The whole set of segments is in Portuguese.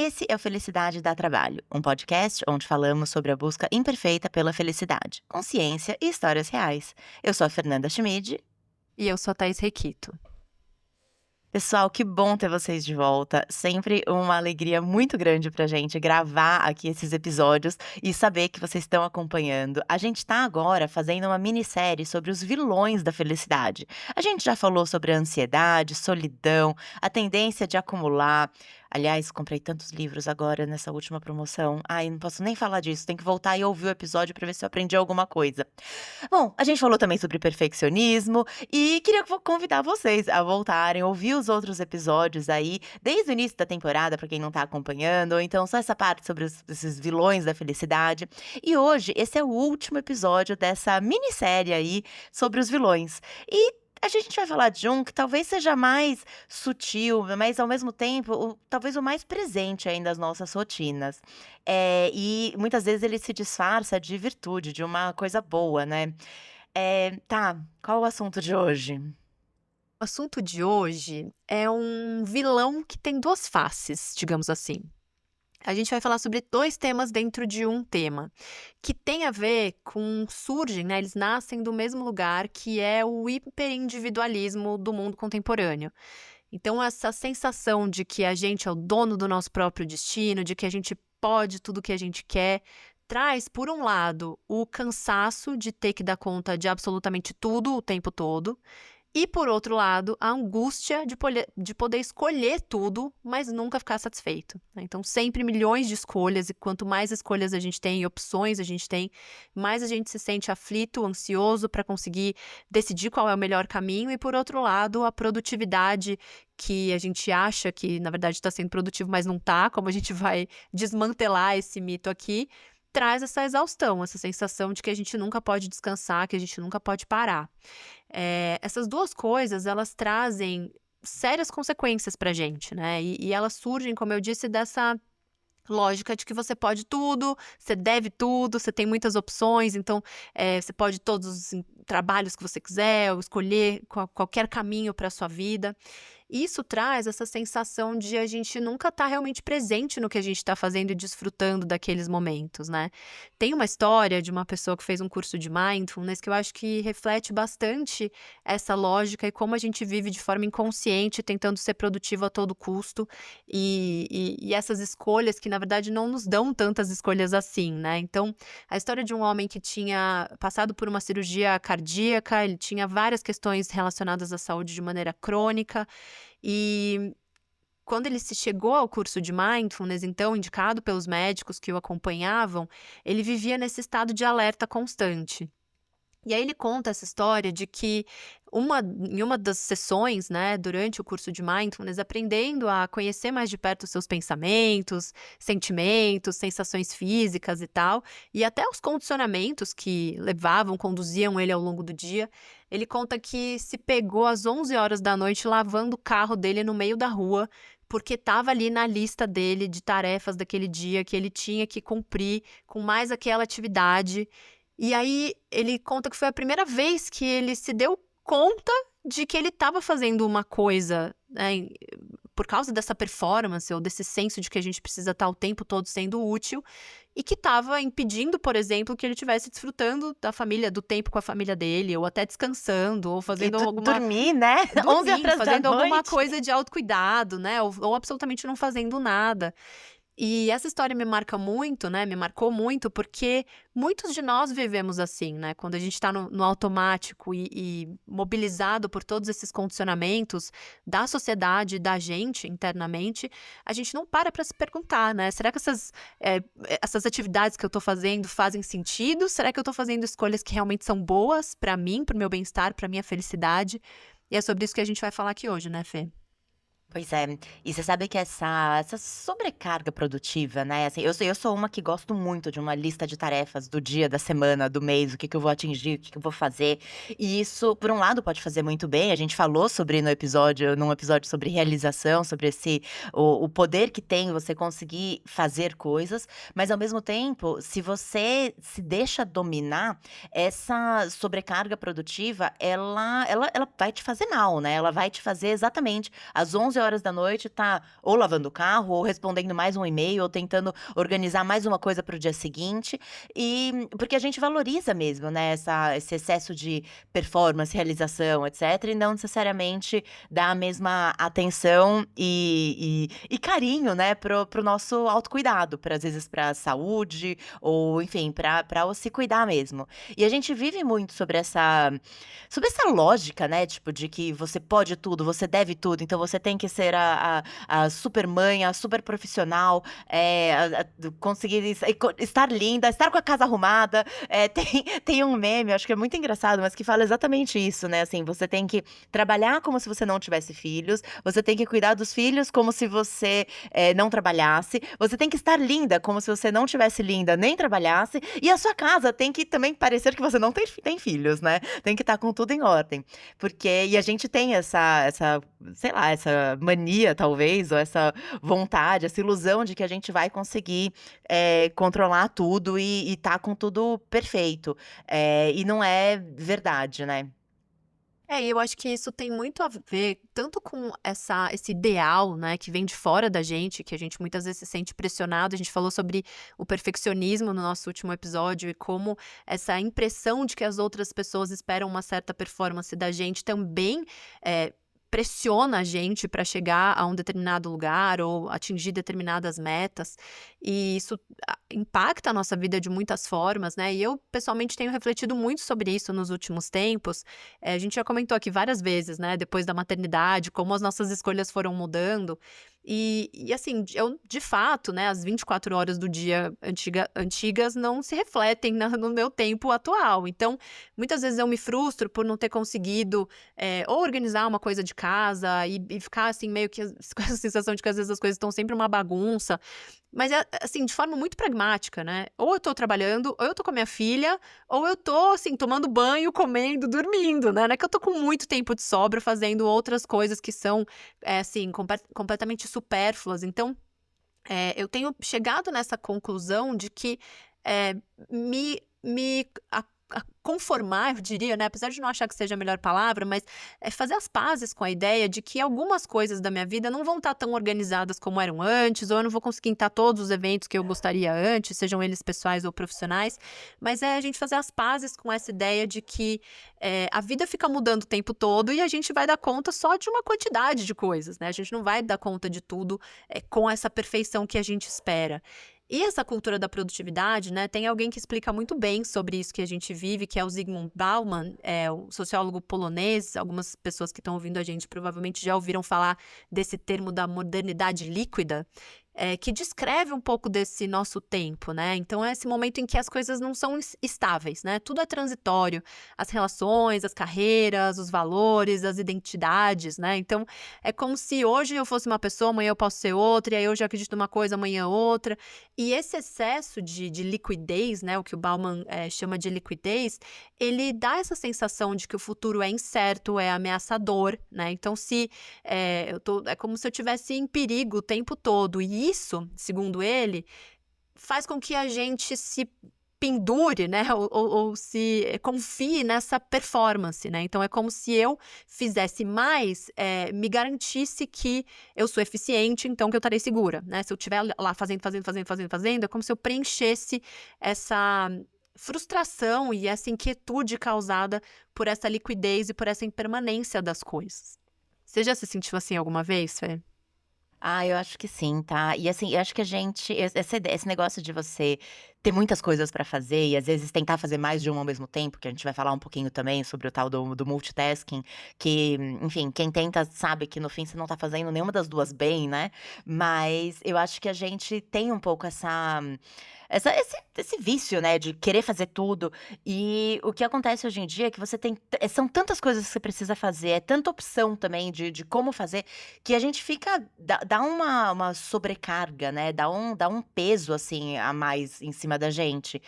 Esse é o Felicidade dá Trabalho, um podcast onde falamos sobre a busca imperfeita pela felicidade, consciência e histórias reais. Eu sou a Fernanda Schmid. E eu sou a Thaís Requito. Pessoal, que bom ter vocês de volta. Sempre uma alegria muito grande pra gente gravar aqui esses episódios e saber que vocês estão acompanhando. A gente tá agora fazendo uma minissérie sobre os vilões da felicidade. A gente já falou sobre a ansiedade, solidão, a tendência de acumular. Aliás, comprei tantos livros agora nessa última promoção. Ai, não posso nem falar disso. Tem que voltar e ouvir o episódio pra ver se eu aprendi alguma coisa. Bom, a gente falou também sobre perfeccionismo e queria convidar vocês a voltarem, ouvir os outros episódios aí, desde o início da temporada, pra quem não tá acompanhando, ou então só essa parte sobre esses vilões da felicidade. E hoje, esse é o último episódio dessa minissérie aí sobre os vilões. E a gente vai falar de um que talvez seja mais sutil, mas ao mesmo tempo, talvez o mais presente ainda nas nossas rotinas. E muitas vezes ele se disfarça de virtude, de uma coisa boa, né. Tá, qual o assunto de hoje? O assunto de hoje é um vilão que tem duas faces, digamos assim. A gente vai falar sobre 2 temas dentro de um tema, que tem a ver com surgem, né, eles nascem do mesmo lugar, que é o hiperindividualismo do mundo contemporâneo. Então essa sensação de que a gente é o dono do nosso próprio destino, de que a gente pode tudo o que a gente quer, traz, por um lado, o cansaço de ter que dar conta de absolutamente tudo o tempo todo, e, por outro lado, a angústia de poder escolher tudo, mas nunca ficar satisfeito, né. Então sempre milhões de escolhas e quanto mais escolhas a gente tem e opções a gente tem, mais a gente se sente aflito, ansioso para conseguir decidir qual é o melhor caminho e, por outro lado, a produtividade que a gente acha que, na verdade, está sendo produtivo, mas não está, como a gente vai desmantelar esse mito aqui, traz essa exaustão, essa sensação de que a gente nunca pode descansar, que a gente nunca pode parar. Essas 2 coisas, elas trazem sérias consequências pra gente, né, e elas surgem, como eu disse, dessa lógica de que você pode tudo, você deve tudo, você tem muitas opções, então, você pode todos os trabalhos que você quiser ou escolher qualquer caminho para sua vida. Isso traz essa sensação de a gente nunca estar realmente presente no que a gente está fazendo e desfrutando daqueles momentos, né. Tem uma história de uma pessoa que fez um curso de mindfulness que eu acho que reflete bastante essa lógica e como a gente vive de forma inconsciente tentando ser produtivo a todo custo, e essas escolhas que na verdade não nos dão tantas escolhas assim, né. Então, a história de um homem que tinha passado por uma cirurgia cardíaca, ele tinha várias questões relacionadas à saúde de maneira crônica, e quando ele se chegou ao curso de mindfulness, então indicado pelos médicos que o acompanhavam, ele vivia nesse estado de alerta constante. E aí ele conta essa história de que em uma das sessões, né, durante o curso de mindfulness, aprendendo a conhecer mais de perto os seus pensamentos, sentimentos, sensações físicas e tal, e até os condicionamentos que conduziam ele ao longo do dia, ele conta que se pegou às 11 horas da noite lavando o carro dele no meio da rua, porque estava ali na lista dele de tarefas daquele dia que ele tinha que cumprir com mais aquela atividade. E aí ele conta que foi a primeira vez que ele se deu conta de que ele estava fazendo uma coisa, né, por causa dessa performance ou desse senso de que a gente precisa estar o tempo todo sendo útil, e que estava impedindo, por exemplo, que ele estivesse desfrutando da família, do tempo com a família dele, ou até descansando, ou E fazendo alguma dormir, né, 11 dormindo, horas da fazendo alguma noite. coisa de autocuidado, né, ou absolutamente não fazendo nada. E essa história me marca muito, né, me marcou muito, porque muitos de nós vivemos assim, né, quando a gente está no automático e mobilizado por todos esses condicionamentos da sociedade, da gente internamente, a gente não para se perguntar, né, será que essas atividades que eu estou fazendo fazem sentido? Será que eu estou fazendo escolhas que realmente são boas para mim, para o meu bem-estar, para minha felicidade? E é sobre isso que a gente vai falar aqui hoje, né, Fê? Pois é. E você sabe que essa sobrecarga produtiva, né, assim, eu sou uma que gosto muito de uma lista de tarefas do dia, da semana, do mês, o que que eu vou atingir, o que que eu vou fazer. E isso, por um lado, pode fazer muito bem, a gente falou sobre num episódio sobre realização, sobre o poder que tem você conseguir fazer coisas, mas ao mesmo tempo, se você se deixa dominar, essa sobrecarga produtiva, ela vai te fazer mal, né, ela vai te fazer exatamente às 11 11 horas da noite tá ou lavando o carro, ou respondendo mais um e-mail, ou tentando organizar mais uma coisa para o dia seguinte. E porque a gente valoriza mesmo, né, esse excesso de performance, realização, etcétera, e não necessariamente dá a mesma atenção e carinho, né, pro nosso autocuidado, para às vezes pra saúde ou enfim, pra o se cuidar mesmo. E a gente vive muito sobre essa lógica, né, tipo, de que você pode tudo, você deve tudo, então você tem que ser a super mãe, a super profissional, conseguir estar linda, estar com a casa arrumada. Tem um meme, acho que é muito engraçado, mas que fala exatamente isso, né, assim, você tem que trabalhar como se você não tivesse filhos, você tem que cuidar dos filhos como se você, não trabalhasse, você tem que estar linda como se você não tivesse linda nem trabalhasse, e a sua casa tem que também parecer que você não tem filhos, né, tem que estar com tudo em ordem. E a gente tem essa, sei lá, essa mania talvez, ou essa vontade, essa ilusão de que a gente vai conseguir, controlar tudo e tá com tudo perfeito, e não é verdade, né. E eu acho que isso tem muito a ver tanto com esse ideal, né, que vem de fora da gente, que a gente muitas vezes se sente pressionado. A gente falou sobre o perfeccionismo no nosso último episódio e como essa impressão de que as outras pessoas esperam uma certa performance da gente também, pressiona a gente para chegar a um determinado lugar ou atingir determinadas metas. E isso impacta a nossa vida de muitas formas, né? E eu, pessoalmente, tenho refletido muito sobre isso nos últimos tempos. A gente já comentou aqui várias vezes, né, depois da maternidade, como as nossas escolhas foram mudando. E assim, eu, de fato, né, as 24 horas do dia antigas não se refletem no meu tempo atual. Então, muitas vezes eu me frustro por não ter conseguido ou organizar uma coisa de casa e ficar assim, meio que com a sensação de que às vezes as coisas estão sempre uma bagunça. Mas assim, de forma muito pragmática, né? Ou eu tô trabalhando, ou eu tô com a minha filha, ou eu tô, assim, tomando banho, comendo, dormindo, né? Não é que eu tô com muito tempo de sobra fazendo outras coisas que são, assim, completamente supérfluas. Então, eu tenho chegado nessa conclusão de que eh, me conformar, eu diria, né, apesar de não achar que seja a melhor palavra, mas fazer as pazes com a ideia de que algumas coisas da minha vida não vão estar tão organizadas como eram antes, ou eu não vou conseguir estar todos os eventos que eu gostaria antes, sejam eles pessoais ou profissionais, mas é a gente fazer as pazes com essa ideia de que a vida fica mudando o tempo todo e a gente vai dar conta só de uma quantidade de coisas, né? A gente não vai dar conta de tudo com essa perfeição que a gente espera. E essa cultura da produtividade, né, tem alguém que explica muito bem sobre isso que a gente vive, que é o Zygmunt Bauman, o sociólogo polonês. Algumas pessoas que estão ouvindo a gente provavelmente já ouviram falar desse termo da modernidade líquida, que descreve um pouco desse nosso tempo, né? Então é esse momento em que as coisas não são estáveis, né? Tudo é transitório, as relações, as carreiras, os valores, as identidades, né? Então é como se hoje eu fosse uma pessoa, amanhã eu posso ser outra, e aí hoje eu acredito numa coisa, amanhã outra. E esse excesso de liquidez, né? O que o Bauman chama de liquidez, ele dá essa sensação de que o futuro é incerto, é ameaçador, né? Então se é como se eu estivesse em perigo o tempo todo. E isso, segundo ele, faz com que a gente se pendure, né, ou se confie nessa performance, né. Então é como se eu fizesse mais, me garantisse que eu sou eficiente, então que eu estarei segura, né. Se eu estiver lá fazendo, fazendo, fazendo, fazendo, fazendo, é como se eu preenchesse essa frustração e essa inquietude causada por essa liquidez e por essa impermanência das coisas. Você já se sentiu assim alguma vez, Fê? Ah, eu acho que sim, tá. E assim, eu acho que a gente esse negócio de você ter muitas coisas pra fazer e às vezes tentar fazer mais de uma ao mesmo tempo, que a gente vai falar um pouquinho também sobre o tal do multitasking, que, enfim, quem tenta sabe que no fim você não tá fazendo nenhuma das 2 bem, né. Mas eu acho que a gente tem um pouco esse vício, né, de querer fazer tudo. E o que acontece hoje em dia é que você são tantas coisas que você precisa fazer, é tanta opção também de como fazer, que a gente fica dá uma sobrecarga, né, dá um peso, assim, a mais em cima da gente.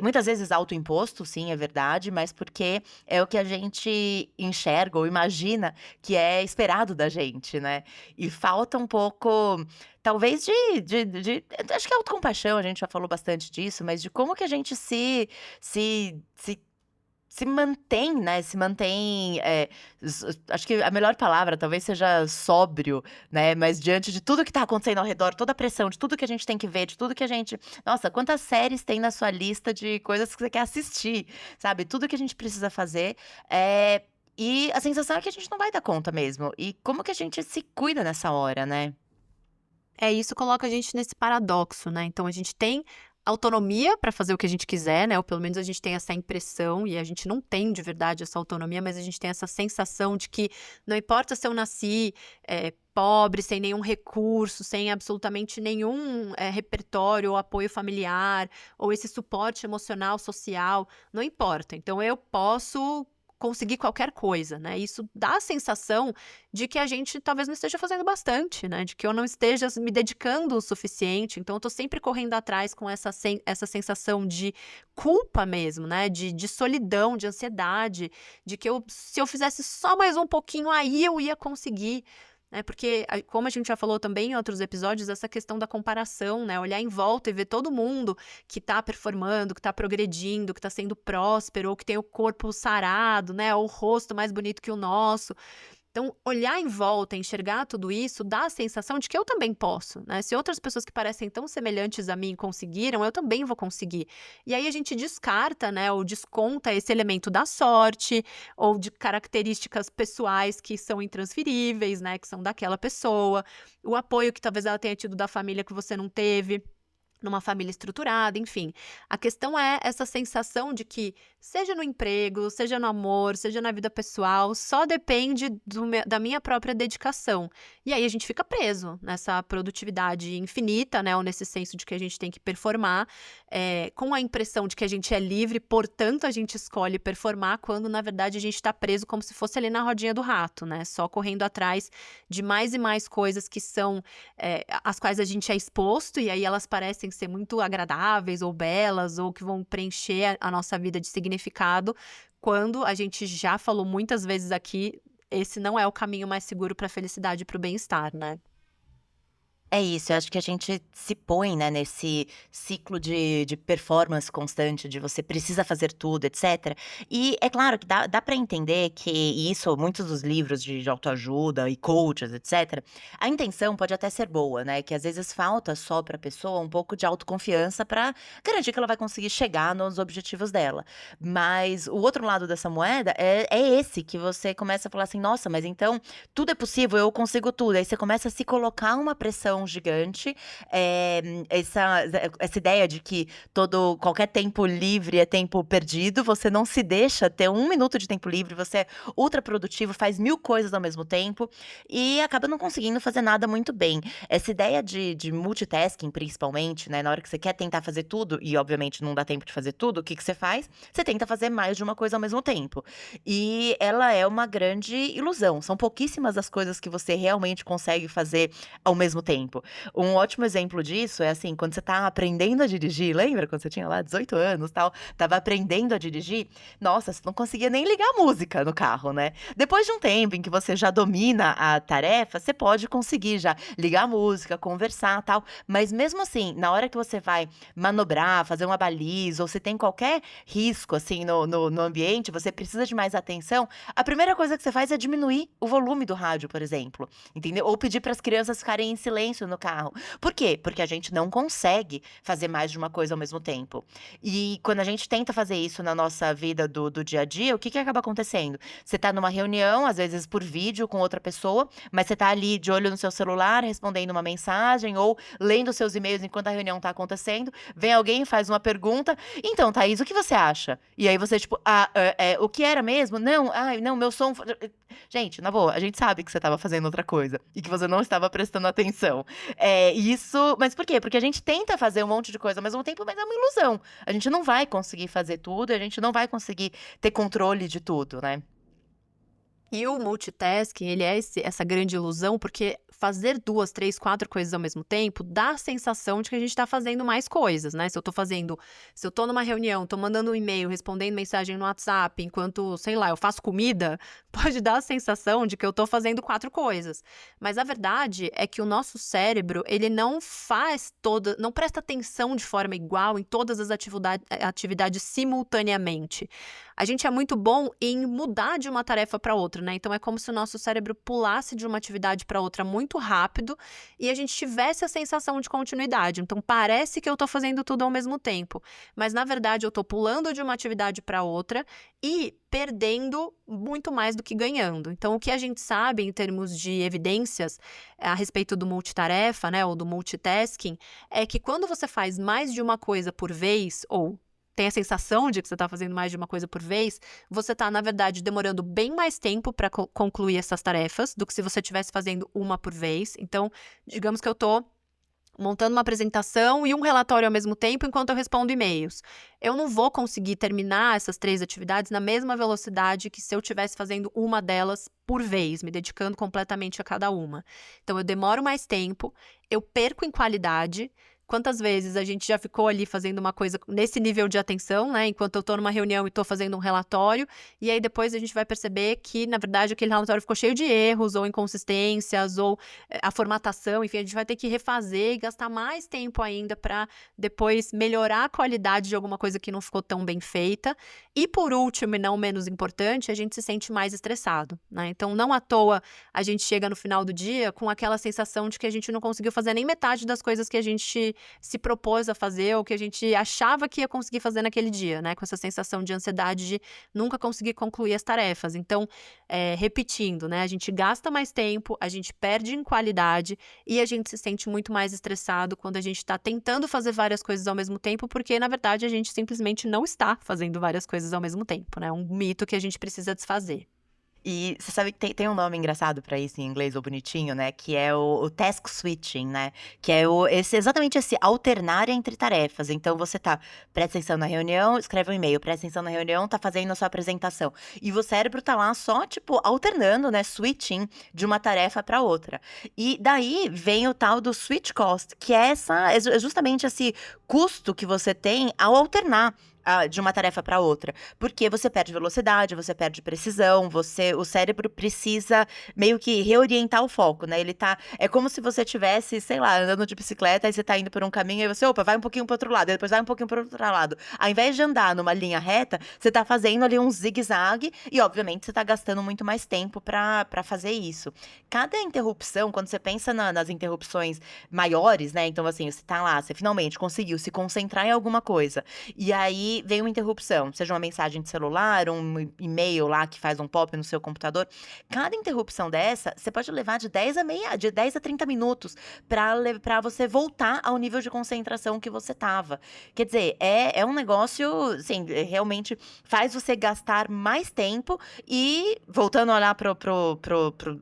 Muitas vezes autoimposto, sim, é verdade, mas porque é o que a gente enxerga ou imagina que é esperado da gente, né. E falta um pouco, talvez acho que é autocompaixão, a gente já falou bastante disso, mas de como que a gente se se mantém, né, se mantém, acho que a melhor palavra talvez seja sóbrio, né, mas diante de tudo que está acontecendo ao redor, toda a pressão, de tudo que a gente tem que ver, de tudo que a gente nossa, quantas séries tem na sua lista de coisas que você quer assistir, sabe, tudo que a gente precisa fazer, e a sensação é que a gente não vai dar conta mesmo. E como que a gente se cuida nessa hora, né? Isso coloca a gente nesse paradoxo, né, então a gente tem autonomia para fazer o que a gente quiser, né, ou pelo menos a gente tem essa impressão e a gente não tem de verdade essa autonomia, mas a gente tem essa sensação de que não importa se eu nasci, pobre, sem nenhum recurso, sem absolutamente nenhum, repertório ou apoio familiar, ou esse suporte emocional, social, não importa, então eu posso conseguir qualquer coisa, né, isso dá a sensação de que a gente talvez não esteja fazendo bastante, né, de que eu não esteja me dedicando o suficiente, então eu tô sempre correndo atrás com essa sensação de culpa mesmo, né, de solidão, de ansiedade, de que se eu fizesse só mais um pouquinho, aí eu ia conseguir, né, porque como a gente já falou também em outros episódios, essa questão da comparação, né, olhar em volta e ver todo mundo que tá performando, que tá progredindo, que tá sendo próspero, ou que tem o corpo sarado, né, ou o rosto mais bonito que o nosso. Então, olhar em volta, enxergar tudo isso, dá a sensação de que eu também posso, né? Se outras pessoas que parecem tão semelhantes a mim conseguiram, eu também vou conseguir. E aí a gente descarta, né, ou desconta esse elemento da sorte, ou de características pessoais que são intransferíveis, né, que são daquela pessoa, o apoio que talvez ela tenha tido da família que você não teve. Numa família estruturada, enfim. A questão é essa sensação de que, seja no emprego, seja no amor, seja na vida pessoal, só depende da minha própria dedicação. E aí a gente fica preso nessa produtividade infinita, né? Ou nesse senso de que a gente tem que performar, com a impressão de que a gente é livre, portanto a gente escolhe performar, quando na verdade a gente está preso como se fosse ali na rodinha do rato, né? Só correndo atrás de mais e mais coisas que são às quais a gente é exposto, e aí elas parecem ser muito agradáveis ou belas, ou que vão preencher a nossa vida de significado, quando a gente já falou muitas vezes aqui, esse não é o caminho mais seguro para a felicidade e para o bem-estar, né. É isso, eu acho que a gente se põe, né, nesse ciclo de performance constante, de você precisa fazer tudo, etcétera. E é claro que dá pra entender que isso, muitos dos livros de autoajuda e coaches, etcétera, a intenção pode até ser boa, né, que às vezes falta só pra pessoa um pouco de autoconfiança pra garantir que ela vai conseguir chegar nos objetivos dela. Mas o outro lado dessa moeda é esse, que você começa a falar assim: "Nossa, mas então tudo é possível, eu consigo tudo". Aí você começa a se colocar uma pressão gigante, essa ideia de que qualquer tempo livre é tempo perdido, você não se deixa ter 1 minuto de tempo livre, você é ultra produtivo, faz 1000 coisas ao mesmo tempo, e acaba não conseguindo fazer nada muito bem. Essa ideia de multitasking, principalmente, né, na hora que você quer tentar fazer tudo, e obviamente não dá tempo de fazer tudo, o que que você faz? Você tenta fazer mais de uma coisa ao mesmo tempo. E ela é uma grande ilusão, são pouquíssimas as coisas que você realmente consegue fazer ao mesmo tempo. Um ótimo exemplo disso é, assim, quando você tá aprendendo a dirigir, lembra quando você tinha lá 18 anos, tal, estava aprendendo a dirigir? Nossa, você não conseguia nem ligar a música no carro, né. Depois de um tempo em que você já domina a tarefa, você pode conseguir já ligar a música, conversar, tal, mas mesmo assim, na hora que você vai manobrar, fazer uma baliza, ou se tem qualquer risco, assim, no ambiente, você precisa de mais atenção, a primeira coisa que você faz é diminuir o volume do rádio, por exemplo, entendeu? Ou pedir para as crianças ficarem em silêncio no carro. Por quê? Porque a gente não consegue fazer mais de uma coisa ao mesmo tempo. E quando a gente tenta fazer isso na nossa vida do dia a dia, o que que acaba acontecendo? Você tá numa reunião, às vezes por vídeo com outra pessoa, mas você tá ali de olho no seu celular, respondendo uma mensagem ou lendo seus e-mails enquanto a reunião tá acontecendo, vem alguém e faz uma pergunta: "Então, Thaís, o que você acha?" E aí você tipo: "Ah, o que era mesmo? Não, ai, não, meu som fo". Gente, na boa, a gente sabe que você estava fazendo outra coisa e que você não estava prestando atenção. Isso, mas por quê? Porque a gente tenta fazer um monte de coisa ao mesmo tempo, mas é uma ilusão. A gente não vai conseguir fazer tudo e a gente não vai conseguir ter controle de tudo, né. E o multitasking, ele é essa grande ilusão, porque fazer 2, 3, 4 coisas ao mesmo tempo dá a sensação de que a gente tá fazendo mais coisas, né. Se eu tô numa reunião, tô mandando um e-mail, respondendo mensagem no WhatsApp, enquanto, sei lá, eu faço comida, pode dar a sensação de que eu tô fazendo 4 coisas. Mas a verdade é que o nosso cérebro, ele não presta atenção de forma igual em todas as atividades simultaneamente. A gente é muito bom em mudar de uma tarefa para outra, né, então é como se o nosso cérebro pulasse de uma atividade para outra muito rápido e a gente tivesse a sensação de continuidade. Então parece que eu tô fazendo tudo ao mesmo tempo, mas na verdade eu tô pulando de uma atividade para outra e perdendo muito mais do que ganhando. Então o que a gente sabe em termos de evidências a respeito do multitarefa, né, ou do multitasking, é que quando você faz mais de uma coisa por vez ou tem a sensação de que você está fazendo mais de uma coisa por vez, você está, na verdade, demorando bem mais tempo para concluir essas tarefas do que se você estivesse fazendo uma por vez. Então, digamos que eu estou montando uma apresentação e um relatório ao mesmo tempo enquanto eu respondo e-mails. Eu não vou conseguir terminar essas 3 atividades na mesma velocidade que se eu estivesse fazendo uma delas por vez, me dedicando completamente a cada uma. Então, eu demoro mais tempo, eu perco em qualidade. Quantas vezes a gente já ficou ali fazendo uma coisa nesse nível de atenção, né, enquanto eu estou numa reunião e estou fazendo um relatório, e aí depois a gente vai perceber que, na verdade, aquele relatório ficou cheio de erros ou inconsistências ou a formatação, enfim, a gente vai ter que refazer e gastar mais tempo ainda para depois melhorar a qualidade de alguma coisa que não ficou tão bem feita. E por último, e não menos importante, a gente se sente mais estressado, né? Então, não à toa a gente chega no final do dia com aquela sensação de que a gente não conseguiu fazer nem metade das coisas que a gente se propôs a fazer ou que a gente achava que ia conseguir fazer naquele dia, né? Com essa sensação de ansiedade de nunca conseguir concluir as tarefas. Então, repetindo, né? A gente gasta mais tempo, a gente perde em qualidade e a gente se sente muito mais estressado quando a gente está tentando fazer várias coisas ao mesmo tempo, porque, na verdade, a gente simplesmente não está fazendo várias coisas ao mesmo tempo, né? Um mito que a gente precisa desfazer. E você sabe que tem um nome engraçado pra isso em inglês, ou bonitinho, né, que é o task switching, né, que é exatamente esse alternar entre tarefas. Então você tá, presta atenção na reunião, escreve um e-mail, presta atenção na reunião, tá fazendo a sua apresentação. E o cérebro tá lá só, tipo, alternando, né, switching de uma tarefa pra outra. E daí vem o tal do switch cost, que é justamente esse custo que você tem ao alternar de uma tarefa para outra, porque você perde velocidade, você perde precisão, o cérebro precisa meio que reorientar o foco, né? É como se você tivesse, sei lá, andando de bicicleta e você tá indo por um caminho e você, opa, vai um pouquinho pro outro lado, e depois vai um pouquinho pro outro lado. Ao invés de andar numa linha reta, você tá fazendo ali um zigue-zague e, obviamente, você tá gastando muito mais tempo para fazer isso. Cada interrupção, quando você pensa nas interrupções maiores, né? Então, assim, você tá lá, você finalmente conseguiu se concentrar em alguma coisa, e aí vem uma interrupção, seja uma mensagem de celular, um e-mail lá que faz um pop no seu computador. Cada interrupção dessa, você pode levar de 10 a 30 minutos para você voltar ao nível de concentração que você tava. Quer dizer, é um negócio, assim, realmente faz você gastar mais tempo e, voltando a olhar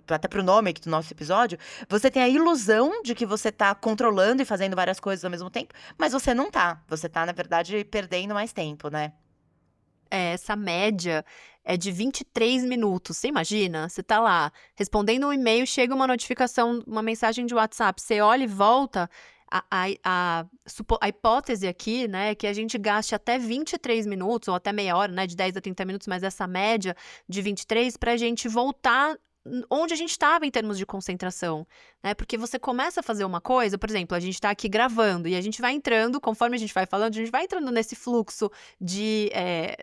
até pro nome aqui do nosso episódio, você tem a ilusão de que você tá controlando e fazendo várias coisas ao mesmo tempo, mas você não tá. Você tá, na verdade, perdendo mais tempo, né? Essa média é de 23 minutos. Você imagina? Você tá lá respondendo um e-mail, chega uma notificação, uma mensagem de WhatsApp, você olha e volta. A hipótese aqui, né, é que a gente gaste até 23 minutos, ou até meia hora, né, de 10 a 30 minutos, mas essa média de 23 para a gente voltar onde a gente estava em termos de concentração, né? Porque você começa a fazer uma coisa, por exemplo, a gente está aqui gravando e a gente vai entrando, conforme a gente vai falando, a gente vai entrando nesse fluxo de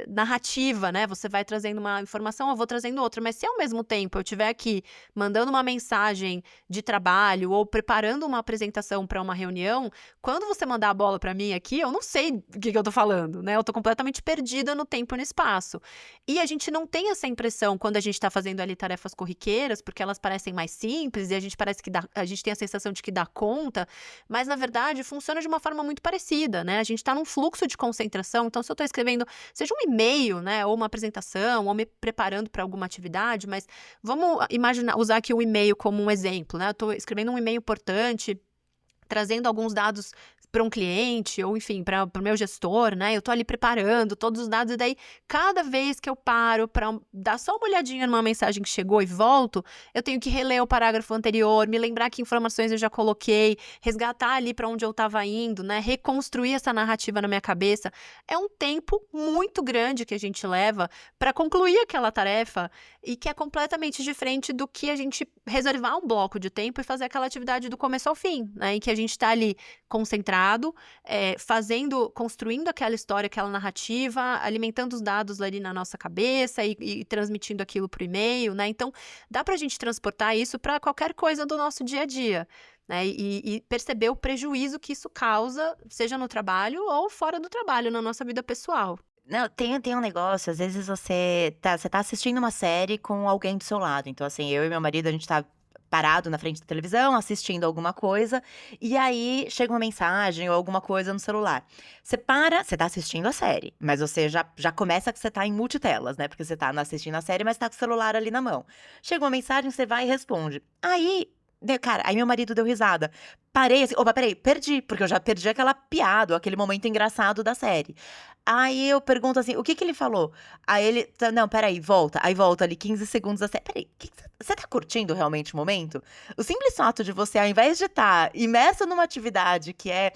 narrativa, né? Você vai trazendo uma informação, eu vou trazendo outra, mas se ao mesmo tempo eu estiver aqui mandando uma mensagem de trabalho ou preparando uma apresentação para uma reunião, quando você mandar a bola para mim aqui, eu não sei o que eu tô falando, né? Eu tô completamente perdida no tempo e no espaço. E a gente não tem essa impressão quando a gente está fazendo ali tarefas corriqueiras, porque elas parecem mais simples e a gente parece que a gente tem a sensação de que dá conta, mas na verdade funciona de uma forma muito parecida, né? A gente está num fluxo de concentração, então se eu estou escrevendo, seja um e-mail, né, ou uma apresentação, ou me preparando para alguma atividade, mas vamos usar aqui o e-mail como um exemplo, né? Eu estou escrevendo um e-mail importante, trazendo alguns dados para um cliente ou enfim, para o meu gestor, né, eu tô ali preparando todos os dados e daí cada vez que eu paro para dar só uma olhadinha numa mensagem que chegou e volto, eu tenho que reler o parágrafo anterior, me lembrar que informações eu já coloquei, resgatar ali para onde eu estava indo, né, reconstruir essa narrativa na minha cabeça. É um tempo muito grande que a gente leva para concluir aquela tarefa e que é completamente diferente do que a gente reservar um bloco de tempo e fazer aquela atividade do começo ao fim, né, em que a gente está ali concentrado, construindo aquela história, aquela narrativa, alimentando os dados ali na nossa cabeça e transmitindo aquilo por e-mail, né. Então, dá pra gente transportar isso para qualquer coisa do nosso dia a dia, né, e perceber o prejuízo que isso causa, seja no trabalho ou fora do trabalho, na nossa vida pessoal. Não, tem um negócio, às vezes você tá assistindo uma série com alguém do seu lado, então, assim, eu e meu marido, a gente tá parado na frente da televisão, assistindo alguma coisa, e aí chega uma mensagem ou alguma coisa no celular. Você tá assistindo a série, mas você já começa que você tá em multitelas, né, porque você tá assistindo a série, mas tá com o celular ali na mão. Chega uma mensagem, você vai e responde. Aí meu marido deu risada. Parei assim: "Opa, espera aí, perdi", porque eu já perdi aquela piada ou aquele momento engraçado da série. Aí eu pergunto assim: "O que que ele falou?" Aí ele: Não, espera aí, volta". Aí volta ali 15 segundos da série. "Espera aí, que você tá curtindo realmente o momento?" O simples fato de você, ao invés de estar imerso numa atividade que é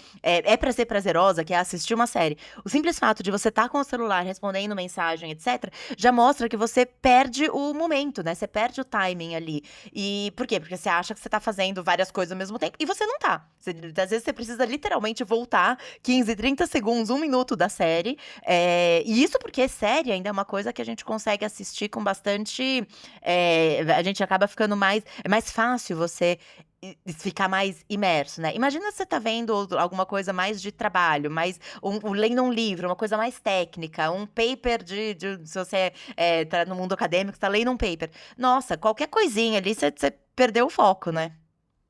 pra ser prazerosa, que é assistir uma série, o simples fato de você estar com o celular respondendo mensagem, etcétera, já mostra que você perde o momento, né, você perde o timing ali. E por quê? Porque você acha que você tá fazendo várias coisas ao mesmo tempo e você não tá. Às vezes você precisa literalmente voltar 15, 30 segundos, 1 minuto da série, e isso porque série ainda é uma coisa que a gente consegue assistir com bastante, a gente acaba ficando mais é mais fácil você ficar mais imerso, né. Imagina se você tá vendo alguma coisa mais de trabalho, mais lendo um livro, uma coisa mais técnica, um paper se você, tá no mundo acadêmico, você tá lendo um paper. Nossa, qualquer coisinha ali você perdeu o foco, né.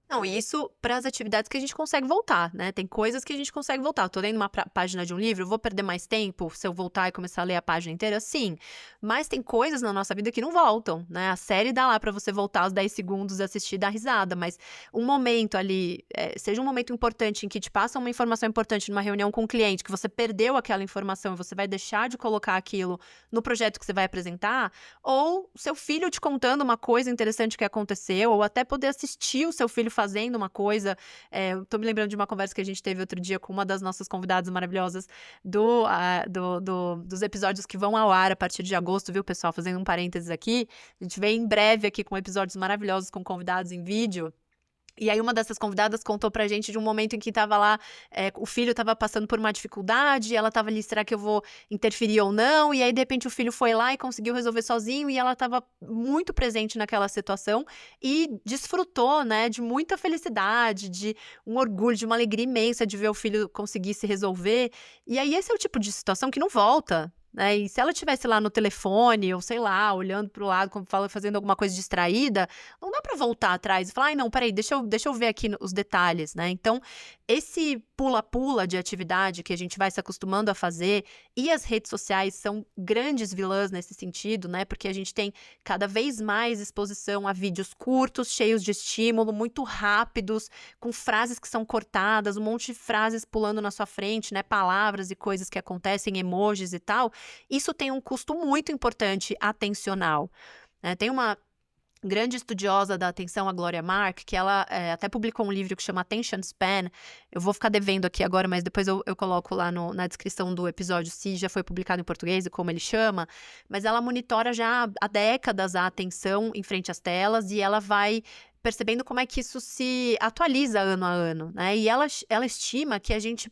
Não, e isso para as atividades que a gente consegue voltar, né, tem coisas que a gente consegue voltar. Tô lendo uma página de um livro, eu vou perder mais tempo se eu voltar e começar a ler a página inteira? Sim, mas tem coisas na nossa vida que não voltam, né, a série dá lá para você voltar os 10 segundos, assistir e dar risada, mas um momento ali, seja um momento importante em que te passa uma informação importante numa reunião com um cliente, que você perdeu aquela informação e você vai deixar de colocar aquilo no projeto que você vai apresentar, ou seu filho te contando uma coisa interessante que aconteceu, ou até poder assistir o seu filho fazendo uma coisa. Eu tô me lembrando de uma conversa que a gente teve outro dia com uma das nossas convidadas maravilhosas dos episódios que vão ao ar a partir de agosto, viu, pessoal? Fazendo um parênteses aqui, a gente vem em breve aqui com episódios maravilhosos com convidados em vídeo. E aí uma dessas convidadas contou pra gente de um momento em que estava lá, o filho estava passando por uma dificuldade, e ela estava ali: "Será que eu vou interferir ou não?" E aí, de repente, o filho foi lá e conseguiu resolver sozinho, e ela estava muito presente naquela situação e desfrutou, né, de muita felicidade, de um orgulho, de uma alegria imensa de ver o filho conseguir se resolver. E aí esse é o tipo de situação que não volta, né, e se ela estivesse lá no telefone ou sei lá, olhando para o lado, como fala, fazendo alguma coisa distraída, não dá para voltar atrás e falar: "Ai não, espera aí, deixa eu ver aqui os detalhes", né. Então, esse pula-pula de atividade que a gente vai se acostumando a fazer, e as redes sociais são grandes vilãs nesse sentido, né, porque a gente tem cada vez mais exposição a vídeos curtos, cheios de estímulo, muito rápidos, com frases que são cortadas, um monte de frases pulando na sua frente, né, palavras e coisas que acontecem, emojis e tal. Isso tem um custo muito importante atencional, né. Tem uma grande estudiosa da atenção, a Gloria Mark, que ela, até publicou um livro que chama Attention Span. Eu vou ficar devendo aqui agora, mas depois eu coloco lá na descrição do episódio se já foi publicado em português e como ele chama. Mas ela monitora já há décadas a atenção em frente às telas e ela vai percebendo como é que isso se atualiza ano a ano, né. E ela estima que a gente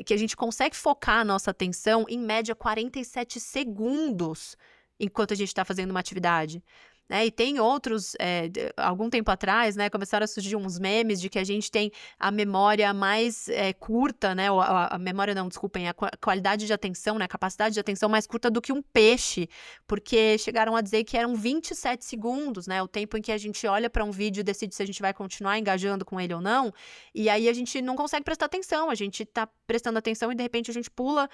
que a gente consegue focar a nossa atenção em média 47 segundos enquanto a gente está fazendo uma atividade. Né, e tem outros, algum tempo atrás, né, começaram a surgir uns memes de que a gente tem a memória mais, curta, né, ou a memória não, desculpem, a qualidade de atenção, né, a capacidade de atenção mais curta do que um peixe, porque chegaram a dizer que eram 27 segundos, né, o tempo em que a gente olha para um vídeo e decide se a gente vai continuar engajando com ele ou não, e aí a gente não consegue prestar atenção, a gente tá prestando atenção e de repente a gente pula,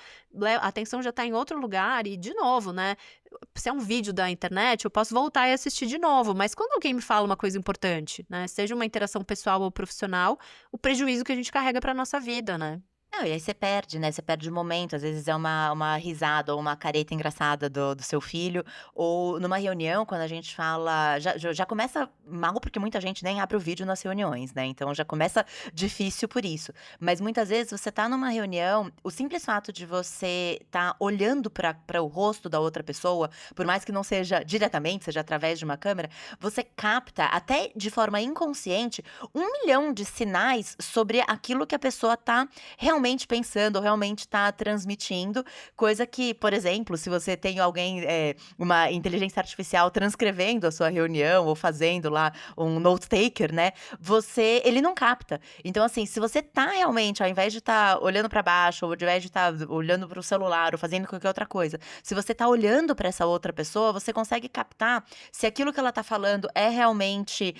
a atenção já tá em outro lugar e de novo, né, se é um vídeo da internet, eu posso voltar e assistir de novo, mas quando alguém me fala uma coisa importante, né, seja uma interação pessoal ou profissional, o prejuízo que a gente carrega para nossa vida, né. Não, e aí você perde, né, você perde o momento, às vezes é uma risada ou uma careta engraçada do seu filho, ou numa reunião quando a gente fala já começa mal, porque muita gente nem abre o vídeo nas reuniões, né, então já começa difícil por isso. Mas muitas vezes você tá numa reunião, o simples fato de você estar olhando para o rosto da outra pessoa, por mais que não seja diretamente, seja através de uma câmera, você capta, até de forma inconsciente, 1 milhão de sinais sobre aquilo que a pessoa tá realmente pensando ou realmente tá transmitindo, coisa que, por exemplo, se você tem alguém, uma inteligência artificial transcrevendo a sua reunião ou fazendo lá um note taker, né, ele não capta. Então, assim, se você tá realmente, ao invés de estar olhando para baixo ou ao invés de estar olhando para o celular ou fazendo qualquer outra coisa, se você tá olhando para essa outra pessoa, você consegue captar se aquilo que ela tá falando é realmente,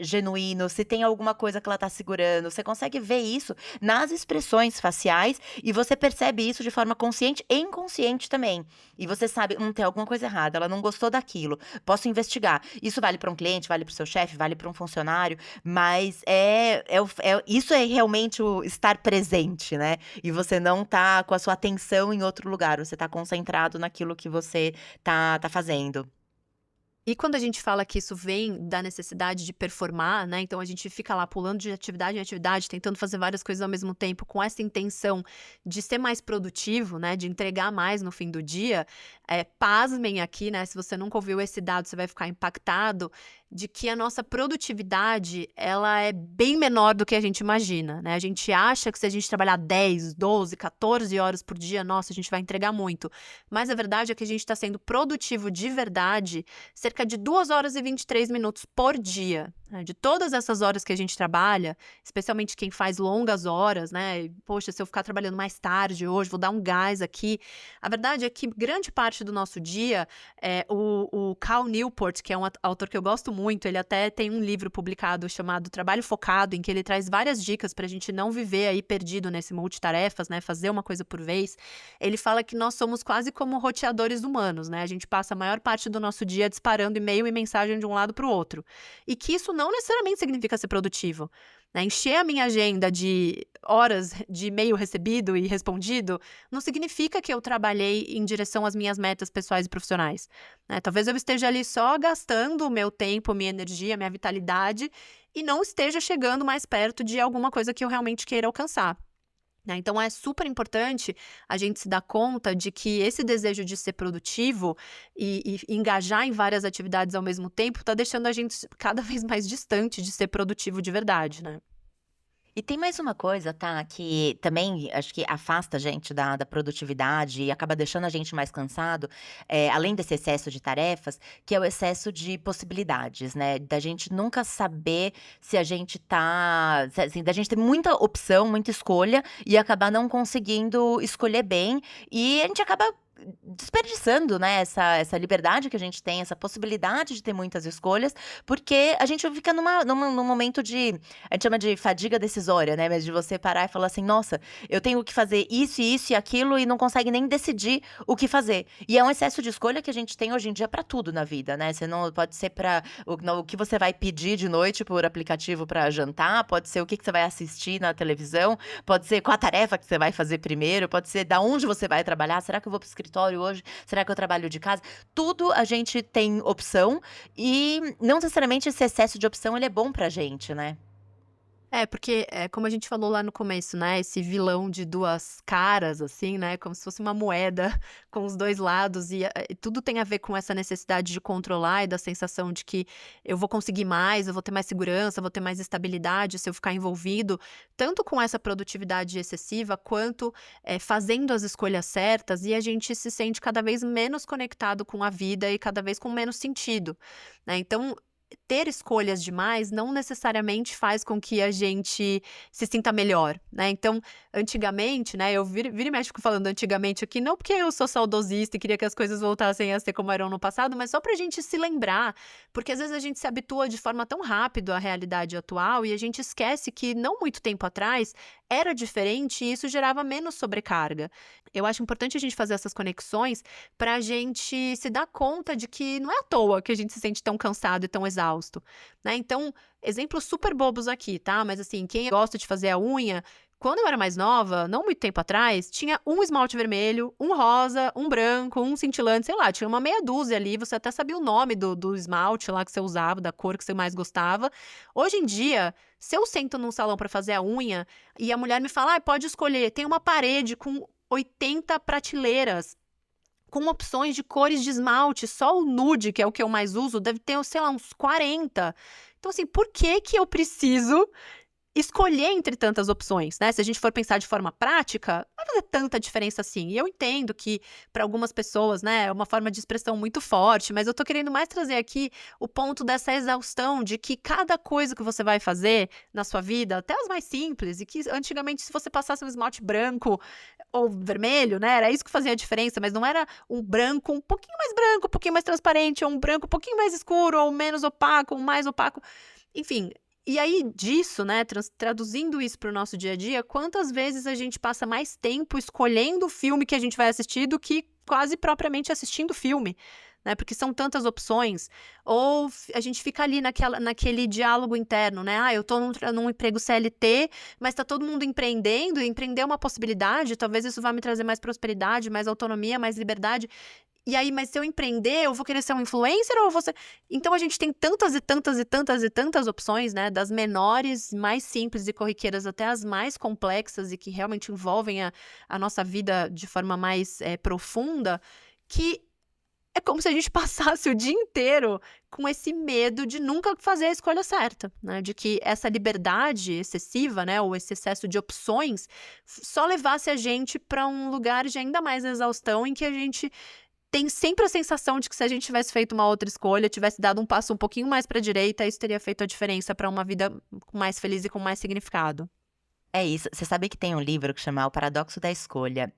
genuíno, se tem alguma coisa que ela tá segurando, você consegue ver isso nas expressões faciais e você percebe isso de forma consciente e inconsciente também. E você sabe: tem alguma coisa errada, ela não gostou daquilo, posso investigar". Isso vale para um cliente, vale para o seu chefe, vale para um funcionário, mas isso é realmente o estar presente, né, e você não tá com a sua atenção em outro lugar, você tá concentrado naquilo que você tá fazendo. E quando a gente fala que isso vem da necessidade de performar, né, então a gente fica lá pulando de atividade em atividade, tentando fazer várias coisas ao mesmo tempo, com essa intenção de ser mais produtivo, né, de entregar mais no fim do dia, pasmem aqui, né, se você nunca ouviu esse dado, você vai ficar impactado, de que a nossa produtividade, ela é bem menor do que a gente imagina, né. A gente acha que se a gente trabalhar 10, 12, 14 horas por dia, nossa, a gente vai entregar muito. Mas a verdade é que a gente está sendo produtivo de verdade cerca de 2 horas e 23 minutos por dia, né. De todas essas horas que a gente trabalha, especialmente quem faz longas horas, né, e, "Poxa, se eu ficar trabalhando mais tarde hoje, vou dar um gás aqui". A verdade é que grande parte do nosso dia, o Cal Newport, que é um autor que eu gosto muito, ele até tem um livro publicado chamado Trabalho Focado, em que ele traz várias dicas para a gente não viver aí perdido nesse multitarefas, né, fazer uma coisa por vez. Ele fala que nós somos quase como roteadores humanos, né, a gente passa a maior parte do nosso dia disparando e-mail e mensagem de um lado para o outro. E que isso não necessariamente significa ser produtivo, né, encher a minha agenda de horas de e-mail recebido e respondido, não significa que eu trabalhei em direção às minhas metas pessoais e profissionais, né. Talvez eu esteja ali só gastando o meu tempo, minha energia, minha vitalidade, e não esteja chegando mais perto de alguma coisa que eu realmente queira alcançar. Né, então é super importante a gente se dar conta de que esse desejo de ser produtivo e engajar em várias atividades ao mesmo tempo está deixando a gente cada vez mais distante de ser produtivo de verdade, né. E tem mais uma coisa, tá, que também acho que afasta a gente da produtividade e acaba deixando a gente mais cansado, além desse excesso de tarefas, que é o excesso de possibilidades, né, da gente nunca saber se a gente tá se assim, da gente ter muita opção, muita escolha e acabar não conseguindo escolher bem, e a gente acaba desperdiçando, né, essa liberdade que a gente tem, essa possibilidade de ter muitas escolhas, porque a gente fica num momento de a gente chama de fadiga decisória, né, mas de você parar e falar assim: "Nossa, eu tenho que fazer isso e aquilo", e não consegue nem decidir o que fazer. E é um excesso de escolha que a gente tem hoje em dia pra tudo na vida, né, você não pode ser pra o que você vai pedir de noite por aplicativo pra jantar, pode ser o que você vai assistir na televisão, pode ser qual a tarefa que você vai fazer primeiro, pode ser da onde você vai trabalhar, será que eu vou para o escritório hoje? Será que eu trabalho de casa? Tudo a gente tem opção e não necessariamente esse excesso de opção ele é bom pra gente, né. É, porque, como a gente falou lá no começo, né, esse vilão de 2 caras, assim, né, como se fosse uma moeda com os 2 lados e tudo tem a ver com essa necessidade de controlar e da sensação de que eu vou conseguir mais, eu vou ter mais segurança, vou ter mais estabilidade se eu ficar envolvido, tanto com essa produtividade excessiva, quanto, fazendo as escolhas certas e a gente se sente cada vez menos conectado com a vida e cada vez com menos sentido, né. Então ter escolhas demais não necessariamente faz com que a gente se sinta melhor, né. Então, antigamente, né, eu vira e mexe fico falando antigamente aqui, não porque eu sou saudosista e queria que as coisas voltassem a ser como eram no passado, mas só pra gente se lembrar, porque às vezes a gente se habitua de forma tão rápido à realidade atual e a gente esquece que não muito tempo atrás era diferente e isso gerava menos sobrecarga. Eu acho importante a gente fazer essas conexões pra gente se dar conta de que não é à toa que a gente se sente tão cansado e tão exausto, né. Então, exemplos super bobos aqui, tá, mas assim, quem gosta de fazer a unha, quando eu era mais nova, não muito tempo atrás, tinha um esmalte vermelho, um rosa, um branco, um cintilante, sei lá, tinha uma meia dúzia ali, você até sabia o nome do esmalte lá que você usava, da cor que você mais gostava. Hoje em dia, se eu sento num salão pra fazer a unha e a mulher me fala: "Ai, pode escolher", tem uma parede com 80 prateleiras, com opções de cores de esmalte, só o nude, que é o que eu mais uso, deve ter, sei lá, uns 40. Então assim, por que que eu preciso escolher entre tantas opções, né? Se a gente for pensar de forma prática, não vai fazer tanta diferença assim. E eu entendo que para algumas pessoas, né, é uma forma de expressão muito forte, mas eu tô querendo mais trazer aqui o ponto dessa exaustão de que cada coisa que você vai fazer na sua vida, até as mais simples, e que antigamente se você passasse um esmalte branco ou vermelho, né, era isso que fazia a diferença, mas não era um branco, um pouquinho mais transparente, ou um branco um pouquinho mais escuro, ou menos opaco, ou mais opaco. Enfim, e aí disso, né, traduzindo isso para o nosso dia a dia, quantas vezes a gente passa mais tempo escolhendo o filme que a gente vai assistir do que quase propriamente assistindo o filme, né, porque são tantas opções, ou a gente fica ali naquele diálogo interno, né, eu tô num emprego CLT, mas tá todo mundo empreendendo, e empreender é uma possibilidade, talvez isso vá me trazer mais prosperidade, mais autonomia, mais liberdade. E aí, mas se eu empreender, eu vou querer ser um influencer ou eu vou ser. Então a gente tem tantas e tantas e tantas e tantas opções, né, das menores, mais simples e corriqueiras até as mais complexas e que realmente envolvem a nossa vida de forma mais, profunda, que é como se a gente passasse o dia inteiro com esse medo de nunca fazer a escolha certa, né, de que essa liberdade excessiva, né, ou esse excesso de opções, só levasse a gente para um lugar de ainda mais exaustão em que a gente tem sempre a sensação de que se a gente tivesse feito uma outra escolha, tivesse dado um passo um pouquinho mais para a direita, isso teria feito a diferença para uma vida mais feliz e com mais significado. É isso. Você sabe que tem um livro que chama O Paradoxo da Escolha,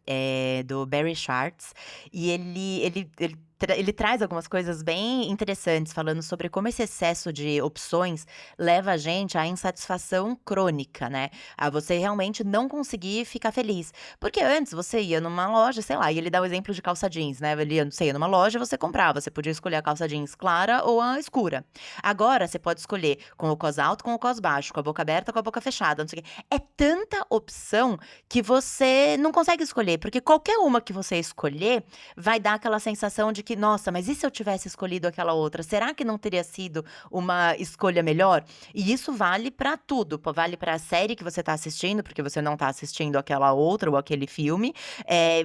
do Barry Schwartz, e ele traz algumas coisas bem interessantes, falando sobre como esse excesso de opções leva a gente à insatisfação crônica, né, a você realmente não conseguir ficar feliz. Porque antes você ia numa loja, sei lá, e ele dá o exemplo de calça jeans, né, você ia numa loja e você comprava, você podia escolher a calça jeans clara ou a escura. Agora você pode escolher com o cos alto, com o cos baixo, com a boca aberta, com a boca fechada, não sei o quê. É tanta opção que você não consegue escolher, porque qualquer uma que você escolher, vai dar aquela sensação de que: "Nossa, mas e se eu tivesse escolhido aquela outra? Será que não teria sido uma escolha melhor?". E isso vale pra tudo, vale pra série que você tá assistindo, porque você não tá assistindo aquela outra ou aquele filme,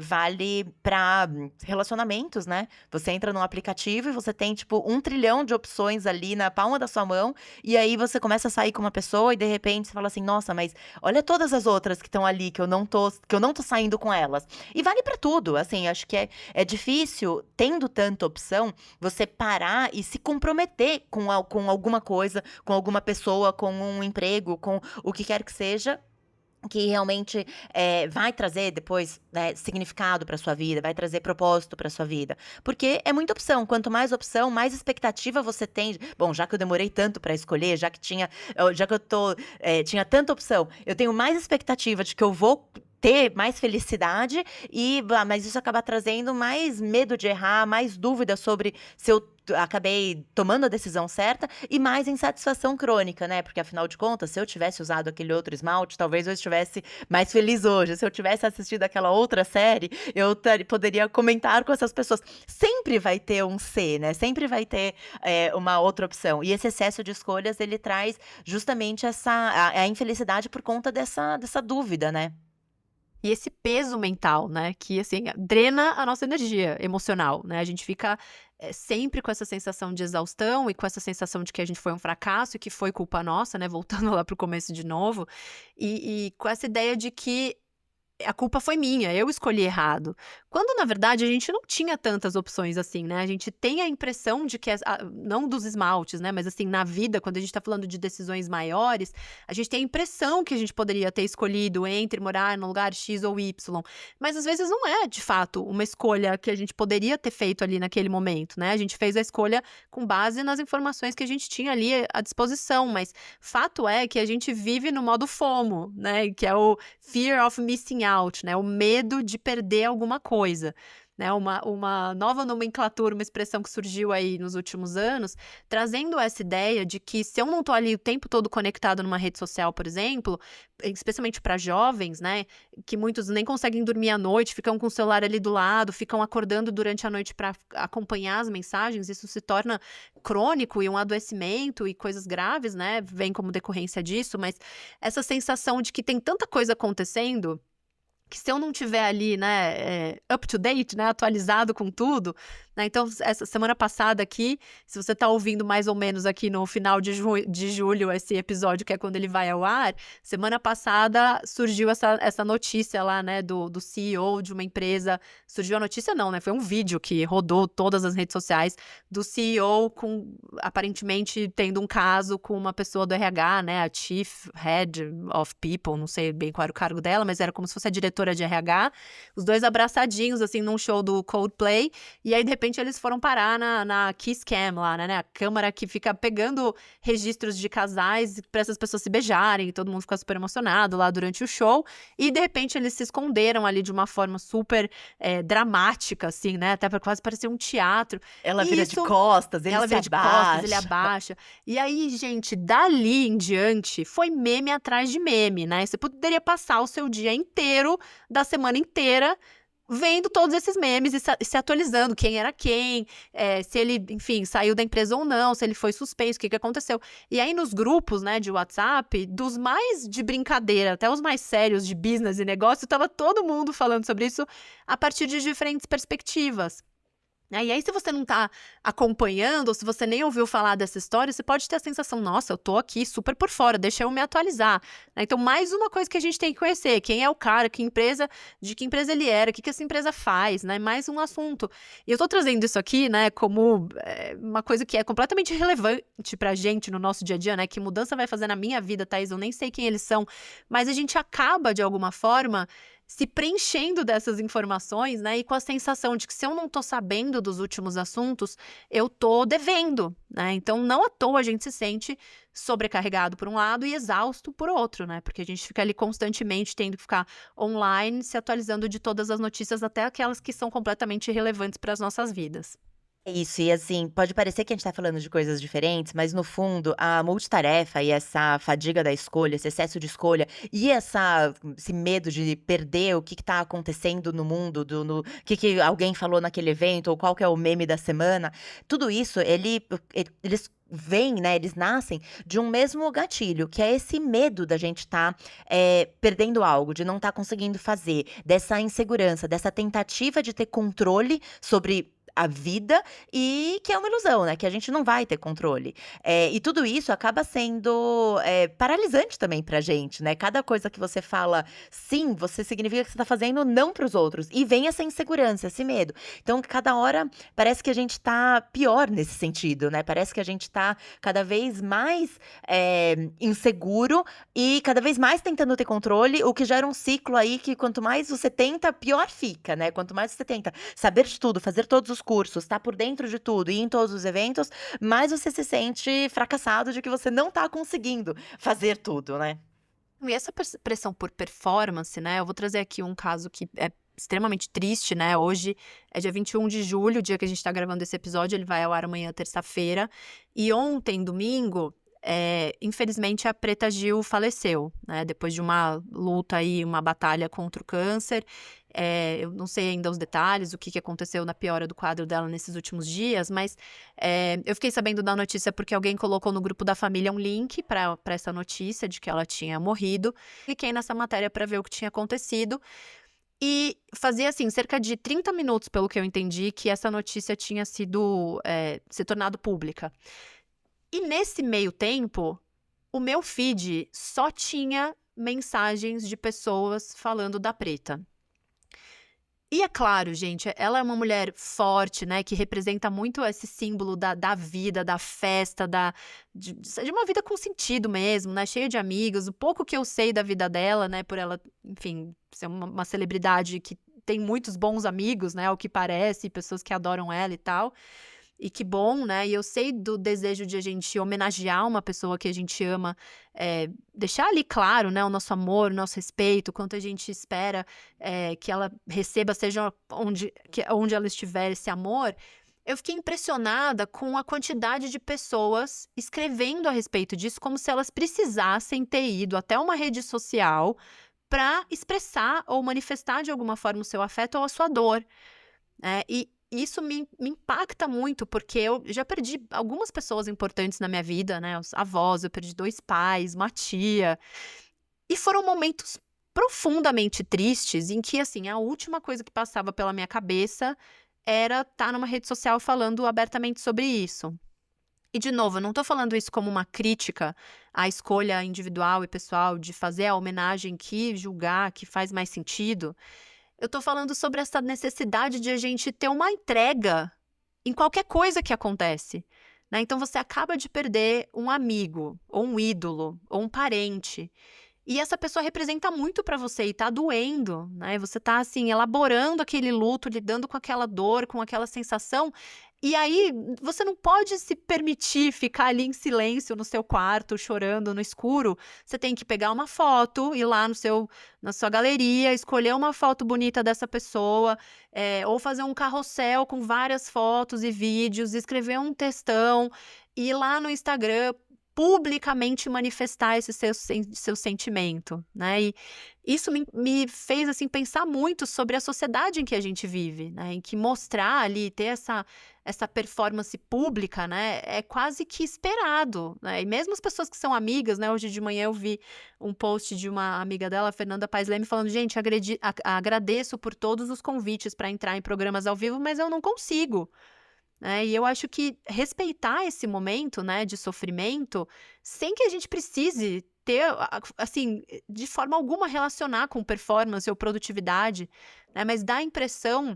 vale pra relacionamentos, né. Você entra num aplicativo e você tem, tipo, 1 trilhão de opções ali na palma da sua mão, e aí você começa a sair com uma pessoa e de repente você fala assim: "Nossa, mas olha todas as outras que estão ali que eu não tô saindo com elas". E vale pra tudo, assim, acho que é difícil, tendo tanta opção, você parar e se comprometer com alguma coisa, com alguma pessoa, com um emprego, com o que quer que seja, que realmente, vai trazer depois, né, significado para sua vida, vai trazer propósito para sua vida. Porque é muita opção, quanto mais opção, mais expectativa você tem "Bom, já que eu demorei tanto para escolher, já que eu tinha tanta opção, eu tenho mais expectativa de que eu vou ter mais felicidade mas isso acaba trazendo mais medo de errar, mais dúvida sobre se eu acabei tomando a decisão certa e mais insatisfação crônica, né, porque afinal de contas, se eu tivesse usado aquele outro esmalte, talvez eu estivesse mais feliz hoje, se eu tivesse assistido aquela outra série, eu poderia comentar com essas pessoas. Sempre vai ter um "se", né, sempre vai ter, uma outra opção. E esse excesso de escolhas, ele traz justamente a infelicidade por conta dessa dúvida, né. E esse peso mental, né, que assim, drena a nossa energia emocional, né, a gente fica, sempre com essa sensação de exaustão e com essa sensação de que a gente foi um fracasso e que foi culpa nossa, né, voltando lá para o começo de novo, e com essa ideia de que a culpa foi minha, eu escolhi errado. Quando, na verdade, a gente não tinha tantas opções assim, né? A gente tem a impressão de que, não dos esmaltes, né? Mas assim, na vida, quando a gente tá falando de decisões maiores, a gente tem a impressão que a gente poderia ter escolhido entre morar no lugar X ou Y. Mas às vezes não é, de fato, uma escolha que a gente poderia ter feito ali naquele momento, né? A gente fez a escolha com base nas informações que a gente tinha ali à disposição, mas fato é que a gente vive no modo FOMO, né? Que é o Fear of Missing Out, né? O medo de perder alguma coisa. Né, uma nova nomenclatura, uma expressão que surgiu aí nos últimos anos, trazendo essa ideia de que se eu não tô ali o tempo todo conectado numa rede social, por exemplo, especialmente para jovens, né, que muitos nem conseguem dormir à noite, ficam com o celular ali do lado, ficam acordando durante a noite para acompanhar as mensagens, isso se torna crônico e um adoecimento e coisas graves, né, vem como decorrência disso, mas essa sensação de que tem tanta coisa acontecendo que se eu não tiver ali, né, up to date, né, atualizado com tudo, né, então essa semana passada aqui, se você tá ouvindo mais ou menos aqui no final de julho esse episódio, que é quando ele vai ao ar, semana passada surgiu essa notícia lá, né, do CEO de uma empresa, surgiu a notícia não, né, foi um vídeo que rodou todas as redes sociais, do CEO aparentemente tendo um caso com uma pessoa do RH, né, a Chief Head of People, não sei bem qual era o cargo dela, mas era como se fosse a diretora de RH, os dois abraçadinhos, assim, num show do Coldplay, e aí, de repente, eles foram parar na Kiss Cam lá, né, a câmera que fica pegando registros de casais para essas pessoas se beijarem, e todo mundo fica super emocionado lá durante o show, e, de repente, eles se esconderam ali de uma forma super dramática, assim, né, até quase parecer um teatro. Ela E vira de costas, ele ela se vira de costas, ele abaixa. abaixa. E aí, gente, dali em diante, foi meme atrás de meme, né? Você poderia passar o seu dia inteiro, da semana inteira, vendo todos esses memes e se atualizando, quem era quem, se ele, enfim, saiu da empresa ou não, se ele foi suspenso, o que aconteceu. E aí, nos grupos, né, de WhatsApp, dos mais de brincadeira até os mais sérios de business e negócio, tava todo mundo falando sobre isso a partir de diferentes perspectivas. E aí, se você não tá acompanhando, ou se você nem ouviu falar dessa história, você pode ter a sensação, nossa, eu tô aqui super por fora, deixa eu me atualizar. Então, mais uma coisa que a gente tem que conhecer, quem é o cara, de que empresa ele era, o que essa empresa faz, né? Mais um assunto. E eu tô trazendo isso aqui, né, como uma coisa que é completamente relevante pra gente no nosso dia a dia, né? Que mudança vai fazer na minha vida, Thaís? Eu nem sei quem eles são, mas a gente acaba, de alguma forma, se preenchendo dessas informações, né, e com a sensação de que se eu não tô sabendo dos últimos assuntos, eu tô devendo, né, então não à toa a gente se sente sobrecarregado por um lado e exausto por outro, né, porque a gente fica ali constantemente tendo que ficar online, se atualizando de todas as notícias, até aquelas que são completamente irrelevantes para as nossas vidas. É isso, e assim, pode parecer que a gente tá falando de coisas diferentes, mas no fundo, a multitarefa e essa fadiga da escolha, esse excesso de escolha e esse medo de perder o que tá acontecendo no mundo, no que alguém falou naquele evento, ou qual que é o meme da semana, tudo isso, eles vêm, né, eles nascem de um mesmo gatilho, que é esse medo da gente tá perdendo algo, de não tá conseguindo fazer, dessa insegurança, dessa tentativa de ter controle sobre a vida e que é uma ilusão, né, que a gente não vai ter controle. E tudo isso acaba sendo, paralisante também pra gente, né, cada coisa que você fala sim, você significa que você tá fazendo não para os outros, e vem essa insegurança, esse medo. Então cada hora parece que a gente tá pior nesse sentido, né, parece que a gente tá cada vez mais, inseguro e cada vez mais tentando ter controle, o que gera um ciclo aí que quanto mais você tenta, pior fica, né, quanto mais você tenta saber de tudo, fazer todos os cursos, estar por dentro de tudo e ir em todos os eventos, mais você se sente fracassado de que você não tá conseguindo fazer tudo, né. E essa pressão por performance, né, eu vou trazer aqui um caso que é extremamente triste, né, hoje é dia 21 de julho, o dia que a gente tá gravando esse episódio, ele vai ao ar amanhã, terça-feira, e ontem, domingo, infelizmente a Preta Gil faleceu, né, depois de uma luta aí, uma batalha contra o câncer. Eu não sei ainda os detalhes, o que aconteceu na piora do quadro dela nesses últimos dias, mas eu fiquei sabendo da notícia porque alguém colocou no grupo da família um link para essa notícia de que ela tinha morrido. Cliquei nessa matéria para ver o que tinha acontecido. E fazia, assim, cerca de 30 minutos, pelo que eu entendi, que essa notícia tinha se tornado pública. E nesse meio tempo, o meu feed só tinha mensagens de pessoas falando da Preta. E é claro, gente, ela é uma mulher forte, né, que representa muito esse símbolo da vida, da festa, de uma vida com sentido mesmo, né, cheia de amigos. O pouco que eu sei da vida dela, né, por ela, enfim, ser uma celebridade que tem muitos bons amigos, né, ao que parece, pessoas que adoram ela e tal. E que bom, né, e eu sei do desejo de a gente homenagear uma pessoa que a gente ama, deixar ali claro, né, o nosso amor, o nosso respeito, o quanto a gente espera, que ela receba, seja onde ela estiver, esse amor. Eu fiquei impressionada com a quantidade de pessoas escrevendo a respeito disso, como se elas precisassem ter ido até uma rede social para expressar ou manifestar de alguma forma o seu afeto ou a sua dor. E isso me impacta muito, porque eu já perdi algumas pessoas importantes na minha vida, né, os avós, eu perdi 2 pais, uma tia, e foram momentos profundamente tristes em que, assim, a última coisa que passava pela minha cabeça era estar numa rede social falando abertamente sobre isso. E de novo, eu não tô falando isso como uma crítica à escolha individual e pessoal de fazer a homenagem que julgar, que faz mais sentido. Eu tô falando sobre essa necessidade de a gente ter uma entrega em qualquer coisa que acontece, né. Então você acaba de perder um amigo, ou um ídolo, ou um parente, e essa pessoa representa muito pra você e tá doendo, né, você tá, assim, elaborando aquele luto, lidando com aquela dor, com aquela sensação, e aí você não pode se permitir ficar ali em silêncio no seu quarto, chorando no escuro. Você tem que pegar uma foto, ir lá na sua galeria, escolher uma foto bonita dessa pessoa, ou fazer um carrossel com várias fotos e vídeos, escrever um textão, ir lá no Instagram, publicamente manifestar esse seu sentimento, né. E isso me fez, assim, pensar muito sobre a sociedade em que a gente vive, né, em que mostrar ali, ter essa performance pública, né, é quase que esperado, né. E mesmo as pessoas que são amigas, né, hoje de manhã eu vi um post de uma amiga dela, a Fernanda Paes Leme, falando: "Gente, agradeço por todos os convites para entrar em programas ao vivo, mas eu não consigo". E eu acho que respeitar esse momento, né, de sofrimento, sem que a gente precise ter, assim, de forma alguma relacionar com performance ou produtividade, né, mas dá a impressão,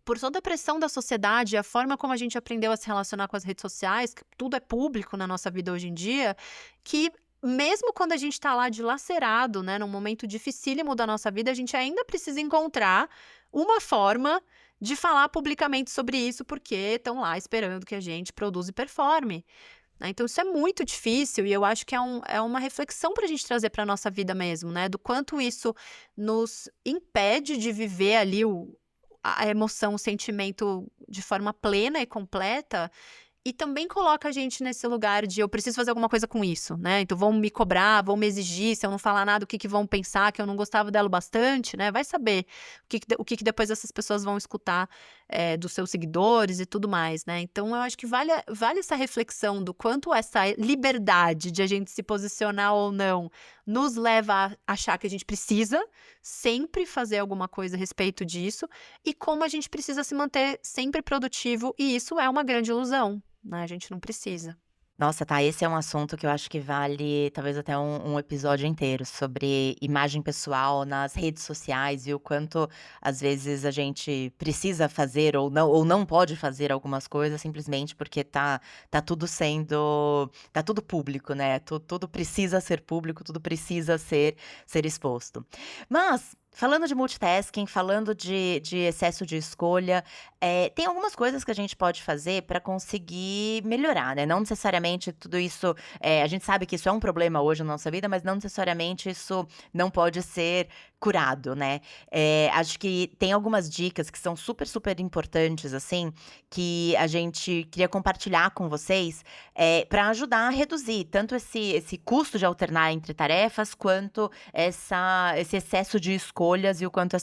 por toda a pressão da sociedade, a forma como a gente aprendeu a se relacionar com as redes sociais, que tudo é público na nossa vida hoje em dia, que mesmo quando a gente está lá dilacerado, né, num momento dificílimo da nossa vida, a gente ainda precisa encontrar uma forma de falar publicamente sobre isso, porque estão lá esperando que a gente produza e performe, né. Então isso é muito difícil e eu acho que é uma reflexão para a gente trazer para nossa vida mesmo, né, do quanto isso nos impede de viver ali a emoção, o sentimento de forma plena e completa, e também coloca a gente nesse lugar de: "Eu preciso fazer alguma coisa com isso", né, então vão me cobrar, vão me exigir, se eu não falar nada, o que que vão pensar, que eu não gostava dela o bastante, né, vai saber o que que depois essas pessoas vão escutar, dos seus seguidores e tudo mais, né. Então eu acho que vale essa reflexão do quanto essa liberdade de a gente se posicionar ou não, nos leva a achar que a gente precisa sempre fazer alguma coisa a respeito disso, e como a gente precisa se manter sempre produtivo, e isso é uma grande ilusão, né, a gente não precisa. Nossa, tá, esse é um assunto que eu acho que vale talvez até um episódio inteiro, sobre imagem pessoal nas redes sociais e o quanto, às vezes, a gente precisa fazer ou não pode fazer algumas coisas simplesmente porque tá tudo público, né, tudo precisa ser público, tudo precisa ser exposto. Mas, falando de multitasking, falando de excesso de escolha, tem algumas coisas que a gente pode fazer para conseguir melhorar, né, não necessariamente tudo isso, a gente sabe que isso é um problema hoje na nossa vida, mas não necessariamente isso não pode ser curado, né. Acho que tem algumas dicas que são super, super importantes, assim, que a gente queria compartilhar com vocês, pra ajudar a reduzir tanto esse custo de alternar entre tarefas, quanto esse excesso de escolhas e o quanto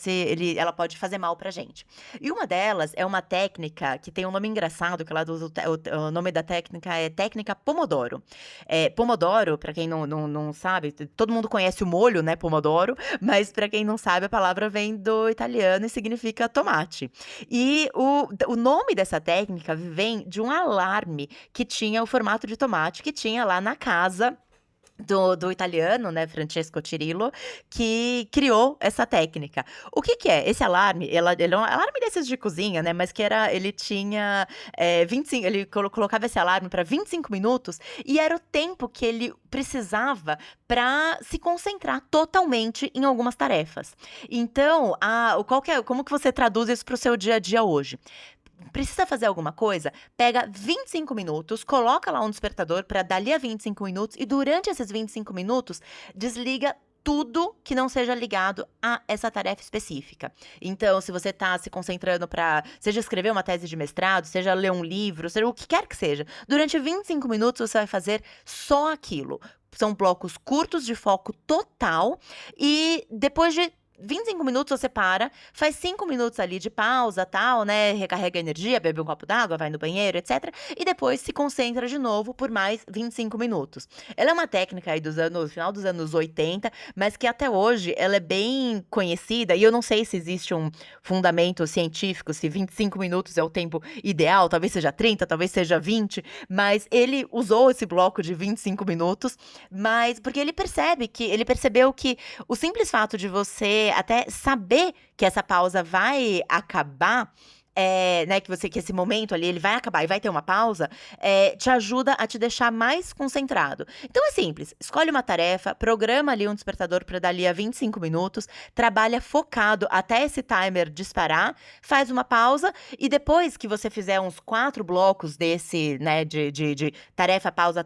ela pode fazer mal pra gente. E uma delas é uma técnica que tem um nome engraçado, que ela usa o nome da técnica é técnica Pomodoro. Pomodoro, pra quem não sabe, todo mundo conhece o molho, né, pomodoro, mas pra quem não sabe, a palavra vem do italiano e significa tomate. E o nome dessa técnica vem de um alarme que tinha o formato de tomate que tinha lá na casa do italiano, né, Francesco Cirillo, que criou essa técnica. O que que é? Esse alarme, ele é um alarme desses de cozinha, né, mas que era ele tinha, 25 ele colocava esse alarme para 25 minutos, e era o tempo que ele precisava para se concentrar totalmente em algumas tarefas. Então, qual que é como que você traduz isso para o seu dia a dia hoje? Precisa fazer alguma coisa? Pega 25 minutos, coloca lá um despertador para dali a 25 minutos e durante esses 25 minutos, desliga tudo que não seja ligado a essa tarefa específica. Então, se você está se concentrando para, seja escrever uma tese de mestrado, seja ler um livro, seja o que quer que seja, durante 25 minutos você vai fazer só aquilo. São blocos curtos de foco total e depois de 25 minutos você para, faz 5 minutos ali de pausa, tal, né, recarrega a energia, bebe um copo d'água, vai no banheiro, etc, e depois se concentra de novo por mais 25 minutos. Ela é uma técnica aí final dos anos 80, mas que até hoje ela é bem conhecida, e eu não sei se existe um fundamento científico, se 25 minutos é o tempo ideal, talvez seja 30, talvez seja 20, mas ele usou esse bloco de 25 minutos, mas porque ele percebeu que o simples fato de você até saber que essa pausa vai acabar, né, que esse momento ali ele vai acabar e vai ter uma pausa, te ajuda a te deixar mais concentrado. Então é simples, escolhe uma tarefa, programa ali um despertador para dali a 25 minutos, trabalha focado até esse timer disparar, faz uma pausa e depois que você fizer uns 4 blocos desse, né, de tarefa, pausa,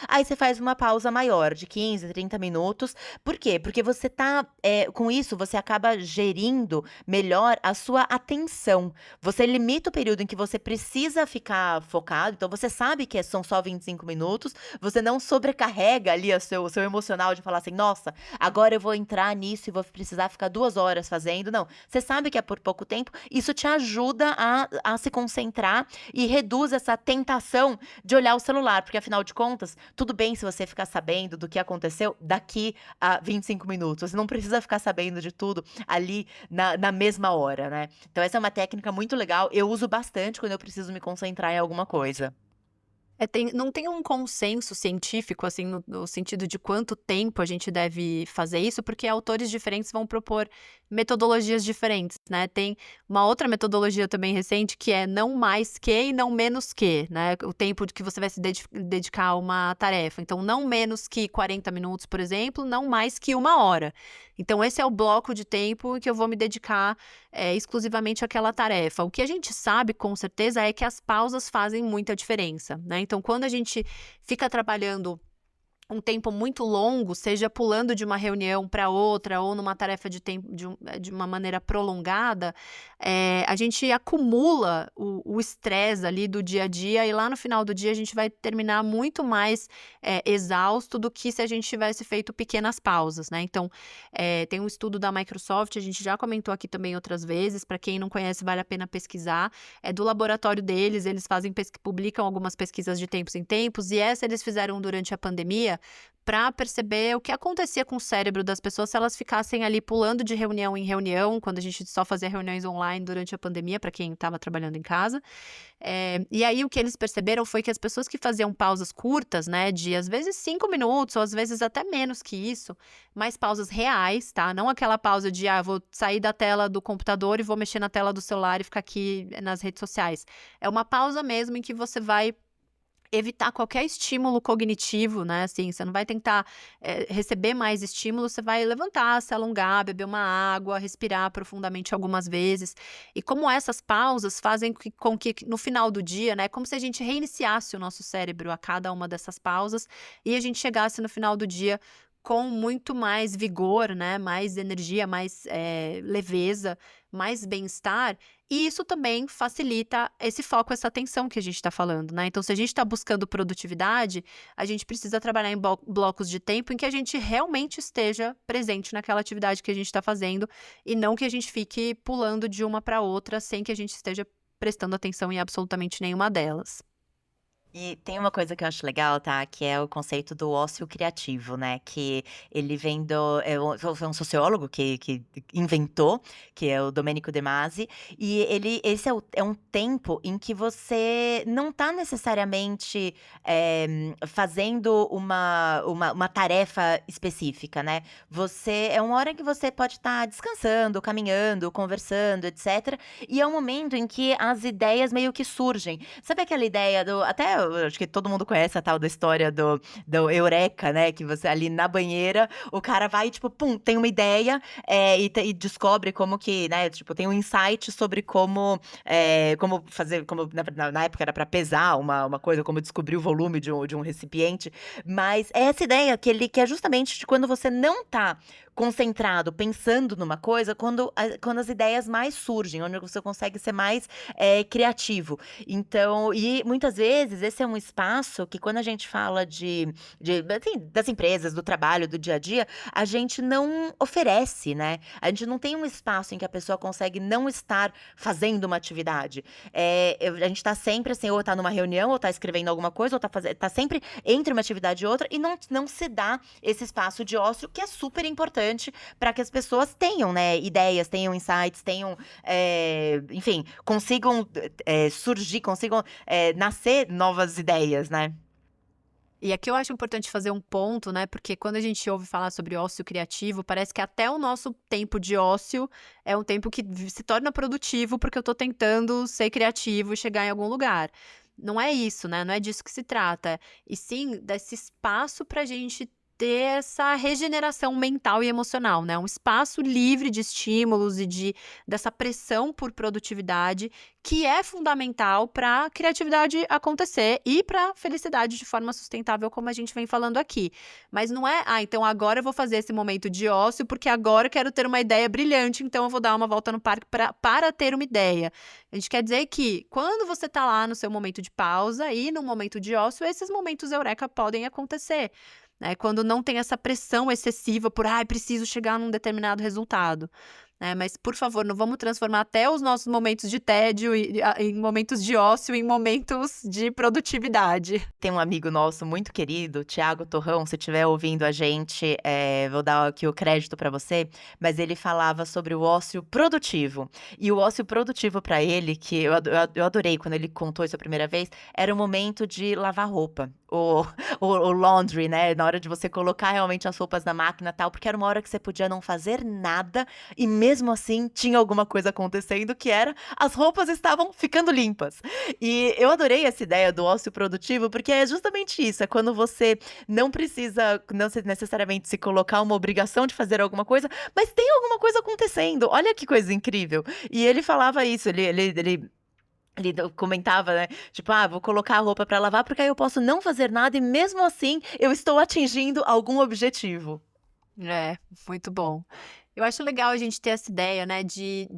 aí você faz uma pausa maior de 15, 30 minutos. Por quê? Porque você tá, com isso você acaba gerindo melhor a sua atenção. Você limita o período em que você precisa ficar focado, então você sabe que são só 25 minutos, você não sobrecarrega ali o seu emocional de falar assim: "Nossa, agora eu vou entrar nisso e vou precisar ficar 2 horas fazendo", não, você sabe que é por pouco tempo, isso te ajuda a se concentrar e reduz essa tentação de olhar o celular, porque afinal de contas, tudo bem se você ficar sabendo do que aconteceu daqui a 25 minutos, você não precisa ficar sabendo de tudo ali na mesma hora, né. Então essa é uma técnica muito legal, eu uso bastante quando eu preciso me concentrar em alguma coisa. Não tem um consenso científico, assim, no sentido de quanto tempo a gente deve fazer isso, porque autores diferentes vão propor metodologias diferentes, né. Tem uma outra metodologia também recente que é não mais que e não menos que, né, o tempo de que você vai se dedicar a uma tarefa. Então, não menos que 40 minutos, por exemplo, não mais que 1 hora. Então esse é o bloco de tempo que eu vou me dedicar, exclusivamente àquela tarefa. O que a gente sabe com certeza é que as pausas fazem muita diferença, né. Então quando a gente fica trabalhando um tempo muito longo, seja pulando de uma reunião para outra ou numa tarefa de uma maneira prolongada, a gente acumula o estresse ali do dia a dia e lá no final do dia a gente vai terminar muito mais, exausto do que se a gente tivesse feito pequenas pausas, né. Então, tem um estudo da Microsoft, a gente já comentou aqui também outras vezes, para quem não conhece vale a pena pesquisar, é do laboratório deles, eles publicam algumas pesquisas de tempos em tempos, e essa eles fizeram durante a pandemia, para perceber o que acontecia com o cérebro das pessoas se elas ficassem ali pulando de reunião em reunião, quando a gente só fazia reuniões online durante a pandemia, para quem estava trabalhando em casa. E aí o que eles perceberam foi que as pessoas que faziam pausas curtas, né, de às vezes 5 minutos ou às vezes até menos que isso, mas pausas reais, tá, não aquela pausa de: "Ah, vou sair da tela do computador e vou mexer na tela do celular e ficar aqui nas redes sociais". É uma pausa mesmo em que você vai evitar qualquer estímulo cognitivo, né, assim, você não vai tentar, receber mais estímulo, você vai levantar, se alongar, beber uma água, respirar profundamente algumas vezes. E como essas pausas fazem com que no final do dia, né, como se a gente reiniciasse o nosso cérebro a cada uma dessas pausas, e a gente chegasse no final do dia com muito mais vigor, né, mais energia, mais, leveza, mais bem-estar, e isso também facilita esse foco, essa atenção que a gente está falando, né. Então se a gente está buscando produtividade, a gente precisa trabalhar em blocos de tempo em que a gente realmente esteja presente naquela atividade que a gente está fazendo, e não que a gente fique pulando de uma para outra sem que a gente esteja prestando atenção em absolutamente nenhuma delas. E tem uma coisa que eu acho legal, tá, que é o conceito do ócio criativo, né, que ele vem do foi um sociólogo que inventou, que é o Domenico De Masi, e esse é um tempo em que você não está necessariamente, fazendo uma tarefa específica, né. Você é uma hora em que você pode estar descansando, caminhando, conversando, etcétera, e é um momento em que as ideias meio que surgem. Sabe aquela ideia do até eu acho que todo mundo conhece a tal da história do eureka, né, que você ali na banheira, o cara vai tipo, pum, tem uma ideia, e descobre como que, né, tipo, tem um insight sobre como fazer como na época era para pesar uma coisa, como descobrir o volume de um recipiente, mas é essa ideia que é justamente de quando você não tá concentrado pensando numa coisa, quando as ideias mais surgem, onde você consegue ser mais, criativo. Então e muitas vezes esse é um espaço que quando a gente fala de assim, das empresas, do trabalho, do dia a dia, a gente não oferece, né. A gente não tem um espaço em que a pessoa consegue não estar fazendo uma atividade. A gente tá sempre, assim, ou tá numa reunião, ou tá escrevendo alguma coisa, ou tá sempre entre uma atividade e outra, e não se dá esse espaço de ócio que é super importante para que as pessoas tenham, né, ideias, tenham insights, tenham, enfim, consigam surgir, consigam, nascer novas ideias, né. E aqui eu acho importante fazer um ponto, né, porque quando a gente ouve falar sobre ócio criativo, parece que até o nosso tempo de ócio é um tempo que se torna produtivo, porque eu estou tentando ser criativo e chegar em algum lugar. Não é isso, né, não é disso que se trata, e sim desse espaço para a gente ter essa regeneração mental e emocional, né, um espaço livre de estímulos e dessa pressão por produtividade, que é fundamental para a criatividade acontecer e para a felicidade de forma sustentável, como a gente vem falando aqui. Mas não é: "Ah, então agora eu vou fazer esse momento de ócio, porque agora eu quero ter uma ideia brilhante, então eu vou dar uma volta no parque para ter uma ideia". A gente quer dizer que quando você está lá no seu momento de pausa e no momento de ócio, esses momentos eureka podem acontecer, né, quando não tem essa pressão excessiva por: "Ai, preciso chegar num determinado resultado". Mas, por favor, não vamos transformar até os nossos momentos de tédio em momentos de ócio, em momentos de produtividade. Tem um amigo nosso muito querido, Thiago Torrão, se estiver ouvindo a gente, vou dar aqui o crédito para você, mas ele falava sobre o ócio produtivo. E o ócio produtivo para ele, que eu adorei quando ele contou isso a primeira vez, era o momento de lavar roupa, o laundry, né, na hora de você colocar realmente as roupas na máquina, e tal, porque era uma hora que você podia não fazer nada e mesmo assim tinha alguma coisa acontecendo, que era as roupas estavam ficando limpas. E eu adorei essa ideia do ócio produtivo, porque é justamente isso, é quando você não precisa não se necessariamente se colocar uma obrigação de fazer alguma coisa, mas tem alguma coisa acontecendo, olha que coisa incrível. E ele falava isso, ele comentava, né, tipo: "Ah, vou colocar a roupa pra lavar, porque aí eu posso não fazer nada e mesmo assim eu estou atingindo algum objetivo". É, muito bom. Eu acho legal a gente ter essa ideia, né, de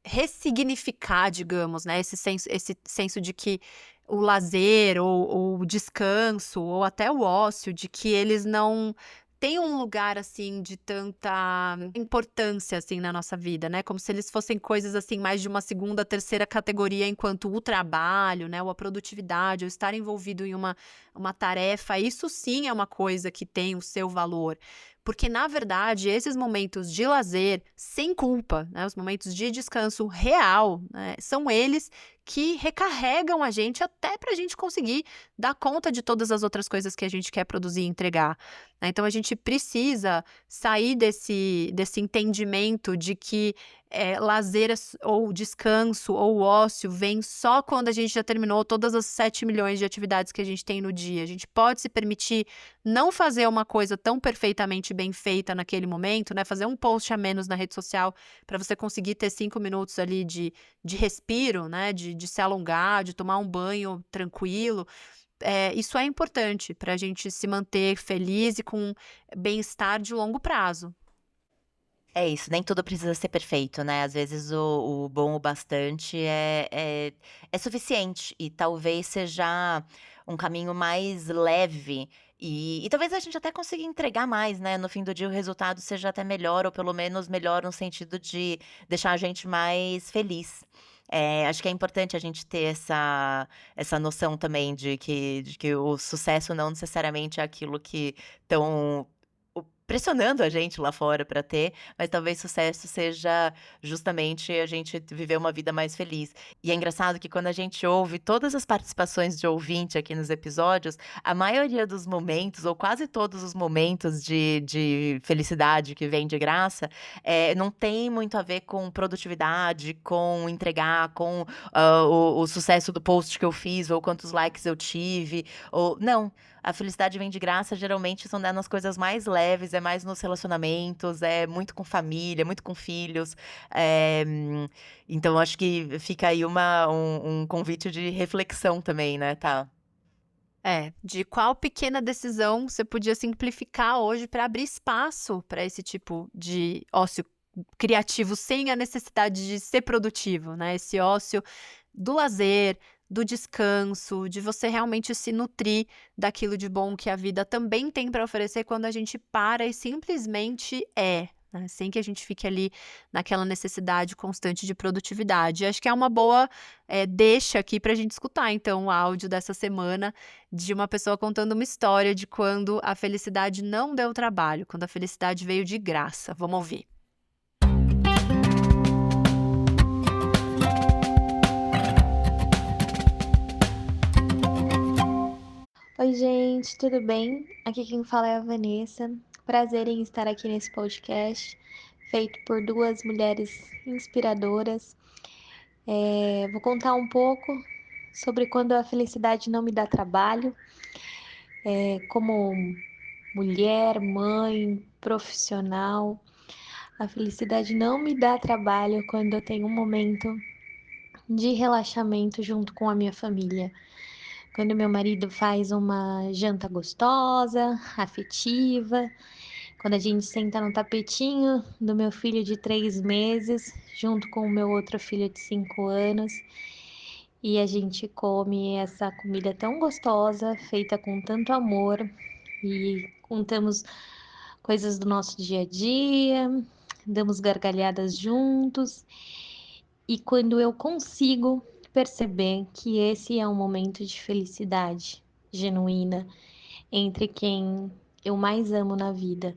ressignificar, digamos, né, esse senso de que o lazer ou o descanso ou até o ócio, de que eles não têm um lugar, assim, de tanta importância, assim, na nossa vida, né, como se eles fossem coisas, assim, mais de uma segunda, terceira categoria, enquanto o trabalho, né, ou a produtividade, ou estar envolvido em uma tarefa, isso sim é uma coisa que tem o seu valor. Porque, na verdade, esses momentos de lazer sem culpa, né, os momentos de descanso real, né, são eles que recarregam a gente até para a gente conseguir dar conta de todas as outras coisas que a gente quer produzir e entregar, né. Então a gente precisa sair desse entendimento de que, lazer ou descanso ou ócio vem só quando a gente já terminou todas as 7 milhões de atividades que a gente tem no dia. A gente pode se permitir não fazer uma coisa tão perfeitamente bem feita naquele momento, né, fazer um post a menos na rede social para você conseguir ter 5 minutos ali de respiro, né, de se alongar, de tomar um banho tranquilo. Isso é importante para a gente se manter feliz e com bem-estar de longo prazo. É isso, nem tudo precisa ser perfeito, né, às vezes o bom o bastante é suficiente e talvez seja um caminho mais leve e talvez a gente até consiga entregar mais, né, no fim do dia o resultado seja até melhor ou pelo menos melhor no sentido de deixar a gente mais feliz. Acho que é importante a gente ter essa noção também de que o sucesso não necessariamente é aquilo que estão pressionando a gente lá fora para ter, mas talvez sucesso seja justamente a gente viver uma vida mais feliz. E é engraçado que quando a gente ouve todas as participações de ouvinte aqui nos episódios, a maioria dos momentos, ou quase todos os momentos de felicidade que vem de graça, não tem muito a ver com produtividade, com entregar, com, o sucesso do post que eu fiz ou quantos likes eu tive, ou não, a felicidade vem de graça, geralmente são, né, nas coisas mais leves, é mais nos relacionamentos, é muito com família, muito com filhos, então acho que fica aí um convite de reflexão também, né, tá. É, de qual pequena decisão você podia simplificar hoje para abrir espaço para esse tipo de ócio criativo sem a necessidade de ser produtivo, né, esse ócio do lazer, do descanso, de você realmente se nutrir daquilo de bom que a vida também tem para oferecer quando a gente para e simplesmente é, né, sem que a gente fique ali naquela necessidade constante de produtividade. Acho que é uma boa, deixa aqui para a gente escutar então o áudio dessa semana de uma pessoa contando uma história de quando a felicidade não deu trabalho, quando a felicidade veio de graça. Vamos ouvir. Oi, gente, tudo bem? Aqui quem fala é a Vanessa. Prazer em estar aqui nesse podcast, feito por duas mulheres inspiradoras. Vou contar um pouco sobre quando a felicidade não me dá trabalho, como mulher, mãe, profissional. A felicidade não me dá trabalho quando eu tenho um momento de relaxamento junto com a minha família. Quando meu marido faz uma janta gostosa, afetiva, quando a gente senta no tapetinho do meu filho de 3 meses, junto com o meu outro filho de 5 anos, e a gente come essa comida tão gostosa, feita com tanto amor, e contamos coisas do nosso dia a dia, damos gargalhadas juntos, e quando eu consigo perceber que esse é um momento de felicidade genuína entre quem eu mais amo na vida.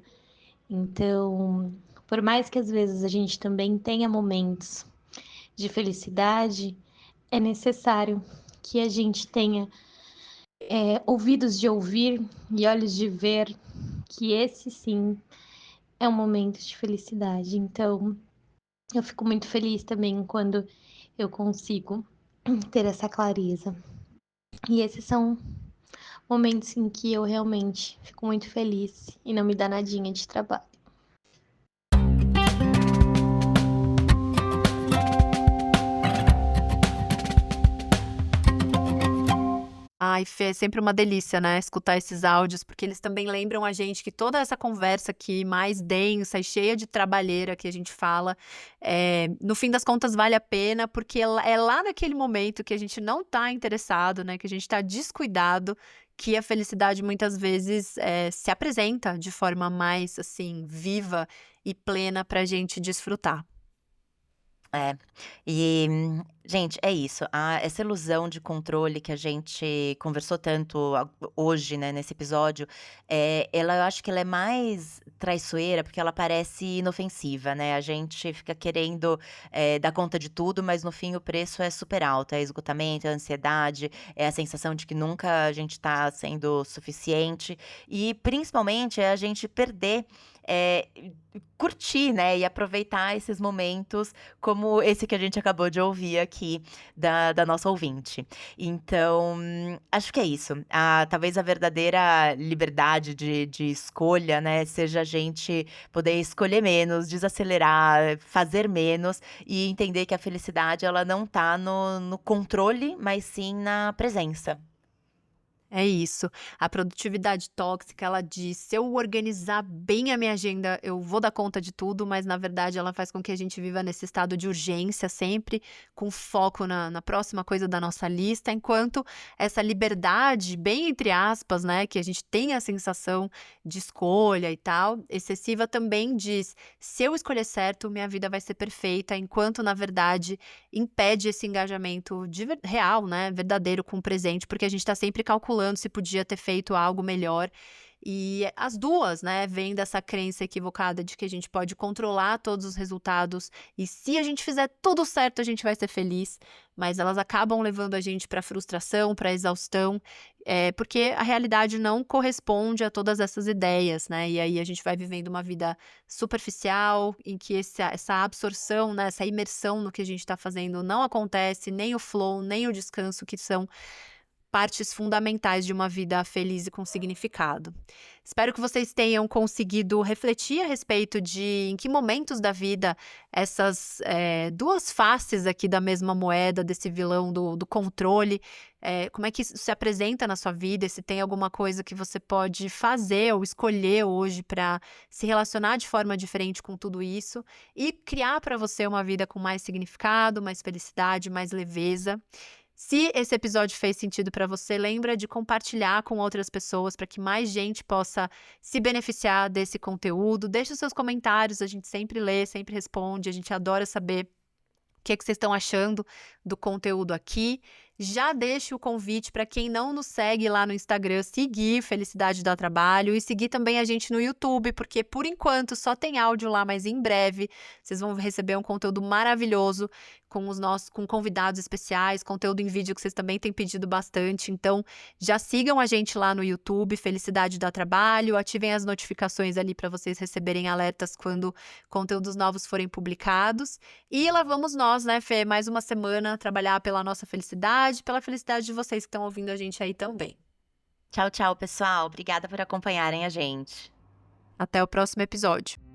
Então, por mais que às vezes a gente também tenha momentos de felicidade, é necessário que a gente tenha ouvidos de ouvir e olhos de ver que esse sim é um momento de felicidade. Então, eu fico muito feliz também quando eu consigo ter essa clareza. E esses são momentos em que eu realmente fico muito feliz e não me dá nadinha de trabalho. Ai, Fê, é sempre uma delícia, né, escutar esses áudios, porque eles também lembram a gente que toda essa conversa aqui mais densa e cheia de trabalheira que a gente fala, no fim das contas vale a pena, porque é lá naquele momento que a gente não tá interessado, né, que a gente tá descuidado, que a felicidade muitas vezes, se apresenta de forma mais, assim, viva e plena pra gente desfrutar. É. Gente, é isso, essa ilusão de controle que a gente conversou tanto hoje, né, nesse episódio, ela eu acho que ela é mais traiçoeira, porque ela parece inofensiva, né, a gente fica querendo, dar conta de tudo, mas no fim o preço é super alto, é esgotamento, é ansiedade, é a sensação de que nunca a gente tá sendo suficiente, e principalmente é a gente perder, eh, curtir, né, e aproveitar esses momentos como esse que a gente acabou de ouvir aqui da nossa ouvinte. Então, acho que é isso. Talvez a verdadeira liberdade de escolha, né, seja a gente poder escolher menos, desacelerar, fazer menos e entender que a felicidade ela não tá no controle, mas sim na presença. É isso. A produtividade tóxica, ela diz: "Se eu organizar bem a minha agenda, eu vou dar conta de tudo", mas na verdade ela faz com que a gente viva nesse estado de urgência sempre, com foco na próxima coisa da nossa lista, enquanto essa liberdade, bem entre aspas, né, que a gente tem a sensação de escolha e tal, excessiva também diz: "Se eu escolher certo, minha vida vai ser perfeita", enquanto na verdade impede esse engajamento real, né, verdadeiro com o presente, porque a gente está sempre calculando se podia ter feito algo melhor. E as duas, né, vêm dessa crença equivocada de que a gente pode controlar todos os resultados e se a gente fizer tudo certo, a gente vai ser feliz, mas elas acabam levando a gente para frustração, para exaustão, porque a realidade não corresponde a todas essas ideias, né, e aí a gente vai vivendo uma vida superficial, em que essa absorção, né, essa imersão no que a gente está fazendo não acontece, nem o flow, nem o descanso, que são partes fundamentais de uma vida feliz e com significado. Espero que vocês tenham conseguido refletir a respeito de em que momentos da vida essas, 2 faces aqui da mesma moeda, desse vilão do controle, como é que isso se apresenta na sua vida e se tem alguma coisa que você pode fazer ou escolher hoje para se relacionar de forma diferente com tudo isso e criar para você uma vida com mais significado, mais felicidade, mais leveza. Se esse episódio fez sentido para você, lembra de compartilhar com outras pessoas para que mais gente possa se beneficiar desse conteúdo. Deixa os seus comentários, a gente sempre lê, sempre responde, a gente adora saber o que é que vocês estão achando do conteúdo aqui. Já deixo o convite para quem não nos segue lá no Instagram, seguir Felicidade dá Trabalho e seguir também a gente no YouTube, porque por enquanto só tem áudio lá, mas em breve vocês vão receber um conteúdo maravilhoso com convidados especiais, conteúdo em vídeo que vocês também têm pedido bastante. Então, já sigam a gente lá no YouTube, Felicidade dá Trabalho, ativem as notificações ali para vocês receberem alertas quando conteúdos novos forem publicados. E lá vamos nós, né, Fê, mais uma semana trabalhar pela nossa felicidade, pela felicidade de vocês que estão ouvindo a gente aí também. Tchau, tchau, pessoal. Obrigada por acompanharem a gente. Até o próximo episódio.